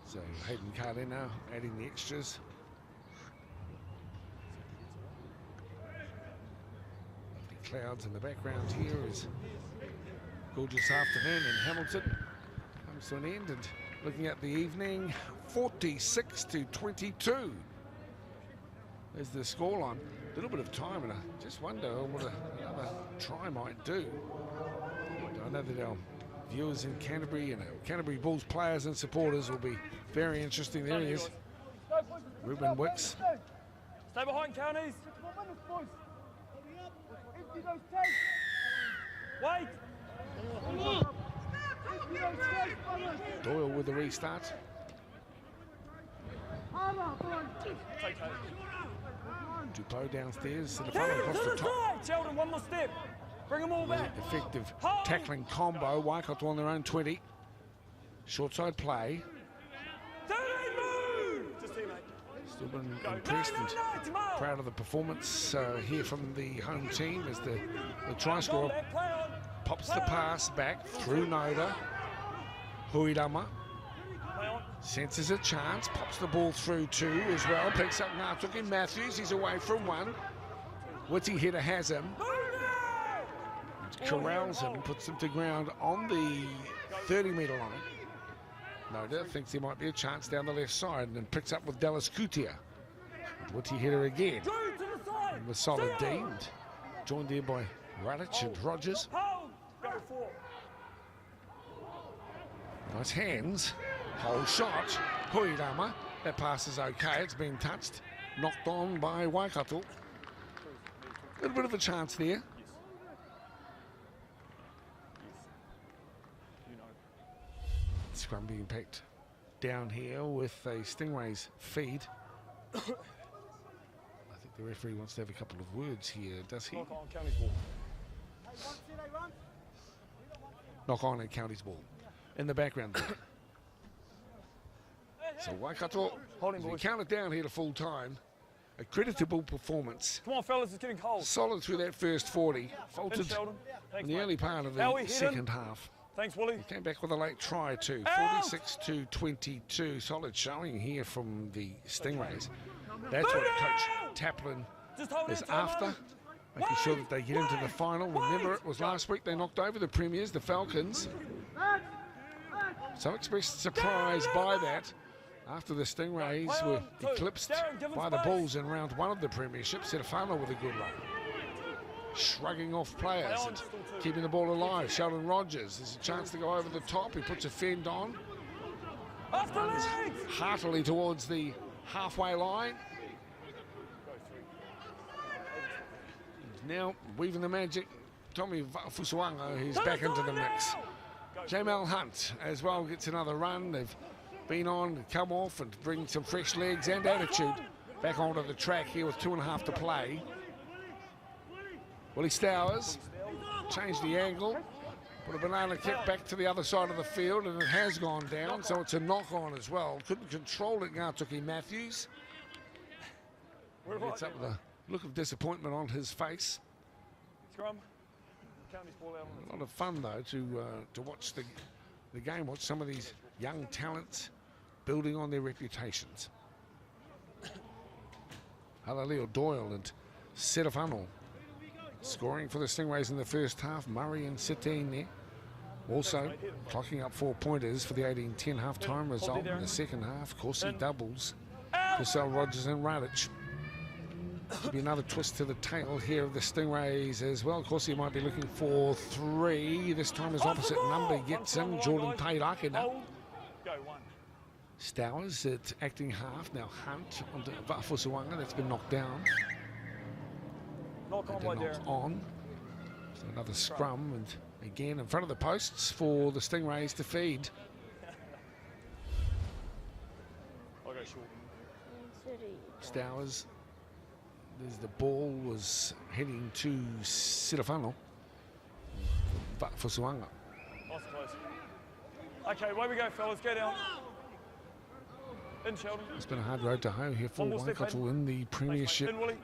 So Hayden Carter now adding the extras. Lovely clouds in the background here as gorgeous afternoon in Hamilton comes to an end, and looking at the evening, 46-22 is the scoreline. A little bit of time, and I just wonder what another try might do. I know that our viewers in Canterbury and our Canterbury Bulls players and supporters will be very interesting. There he is, Ruben Wicks. Stay behind, Counties. Wait. Doyle with the restart. Dupont downstairs, Silafano across the top. Sheldon, one more step. Bring them all back. Effective tackling combo. Waikato on their own 20. Short side play. Still been impressed and proud of the performance here from the home team as the try scorer pops the pass back through Noda. Huirama senses a chance, pops the ball through two as well, picks up Ngātuki Matthews, he's away from one. Witty hitter has him, corrals him, puts him to ground on the 30-metre line. Noda thinks there might be a chance down the left side and picks up with Dallas Kutia. Witty hitter again, and with solid D, and joined there by Radic and Rogers. Nice hands, whole shot, Huirama, that pass is okay, it's been touched, knocked on by Waikato. A little bit of a chance there. Scrum being picked down here with a Stingrays feed. I think the referee wants to have a couple of words here, does he? Knock on Counties ball. Knock on at Counties ball. In the background there. So Waikato, as we count it down here to full time, a creditable performance. Come on, fellas, it's getting cold. Solid through that first 40, faltered in the early part of the second half. Thanks, Willie. He came back with a late try too, 46-22. Solid showing here from the Stingrays. That's what Coach Taplin is after, making sure that they get into the final. Remember, it was last week they knocked over the Premiers, the Falcons. So expressed surprise by that after the Stingrays were eclipsed by the Bulls in round one of the Premiership. Silafano with a good run. Shrugging off players and keeping the ball alive. Sheldon Rogers, there's a chance to go over the top. He puts a fend on. Runs heartily towards the halfway line. Now weaving the magic, Tommy Fusuanga, who's back into the mix. Jamal Hunt as well gets another run. They've been on, come off, and bring some fresh legs and attitude back onto the track here with 2.5 to play. Willie Stowers changed the angle, put a banana kick back to the other side of the field, and it has gone down, so it's a knock-on as well. Couldn't control it, Ngātuki Matthews. Gets up with a look of disappointment on his face. Scrum. A lot of fun though to watch the game, watch some of these young talents building on their reputations. Halaleo Doyle and Serafano scoring for the Stingrays in the first half. Murray and Sitain there. Also clocking up 4 pointers for the 18-10 half-time result in the second half. Corsi doubles. Purcell, Rogers and Radic. Could be another twist to the tail here of the Stingrays as well. Of course, he might be looking for 3. This time his opposite number gets him. Jordan Tairakina. Stowers at acting half. Now Hunt onto Vafusuanga. That's been knocked down. Knocked on. So another scrum, and again in front of the posts for the Stingrays to feed. Stowers. There's the ball was heading to Silafano. for Suanga. Nice close. Okay, away we go, fellas. Go down. In, Sheldon. It's been a hard road to hoe here for One more step, Waikato Hayden. in the Premiership In, Willie.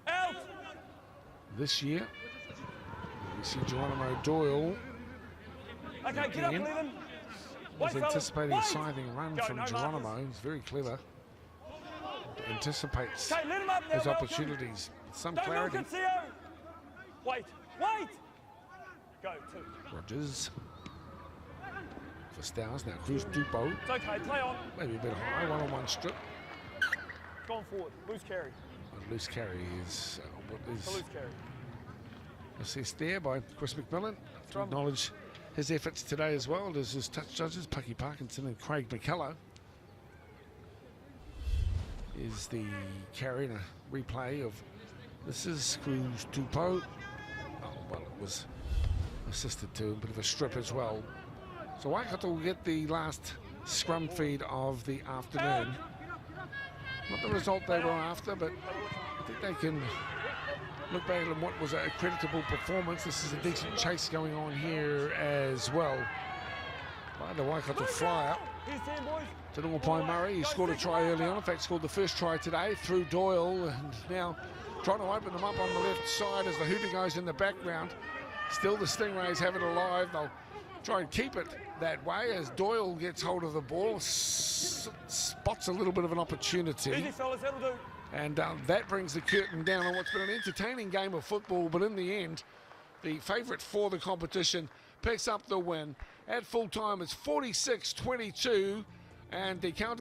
Out! this year. We see Geronimo Doyle Okay, get up, again. Cleveland. was Wait, fellas. anticipating a Wait. scything run Go, from no Geronimo. markers. He's very clever. Anticipates Okay, let him up now, his Malcolm. opportunities with some Don't clarity. look at Theo. Wait, wait. Go, 2. Rogers for Stowers. Now Cruz Dupo. It's okay, play on. Maybe a bit high. One-on-one strip. Gone forward. Loose carry. A loose carry is what It's a is loose carry. assessed there by Chris McMillan. To Scrum. acknowledge his efforts today as well as his touch judges, Pucky Parkinson and Craig McCullough. Is the carry and a replay of this is Cruz Dupo. Oh, well, it was assisted to a bit of a strip as well. So Waikato will get the last scrum feed of the afternoon. Not the result they were after, but I think they can look back at what was a creditable performance. This is a decent chase going on here as well by the Waikato Flyer. Here's 10, boys. To Norpai Murray, he scored a try early on. In fact, scored the first try today through Doyle, and now trying to open them up on the left side as the hooter goes in the background. Still the Stingrays have it alive. They'll try and keep it that way as Doyle gets hold of the ball, spots a little bit of an opportunity. Easy, fellas, that'll do. And that brings the curtain down on what's been an entertaining game of football, but in the end, the favourite for the competition picks up the win. At full time, it's 46-22, and the count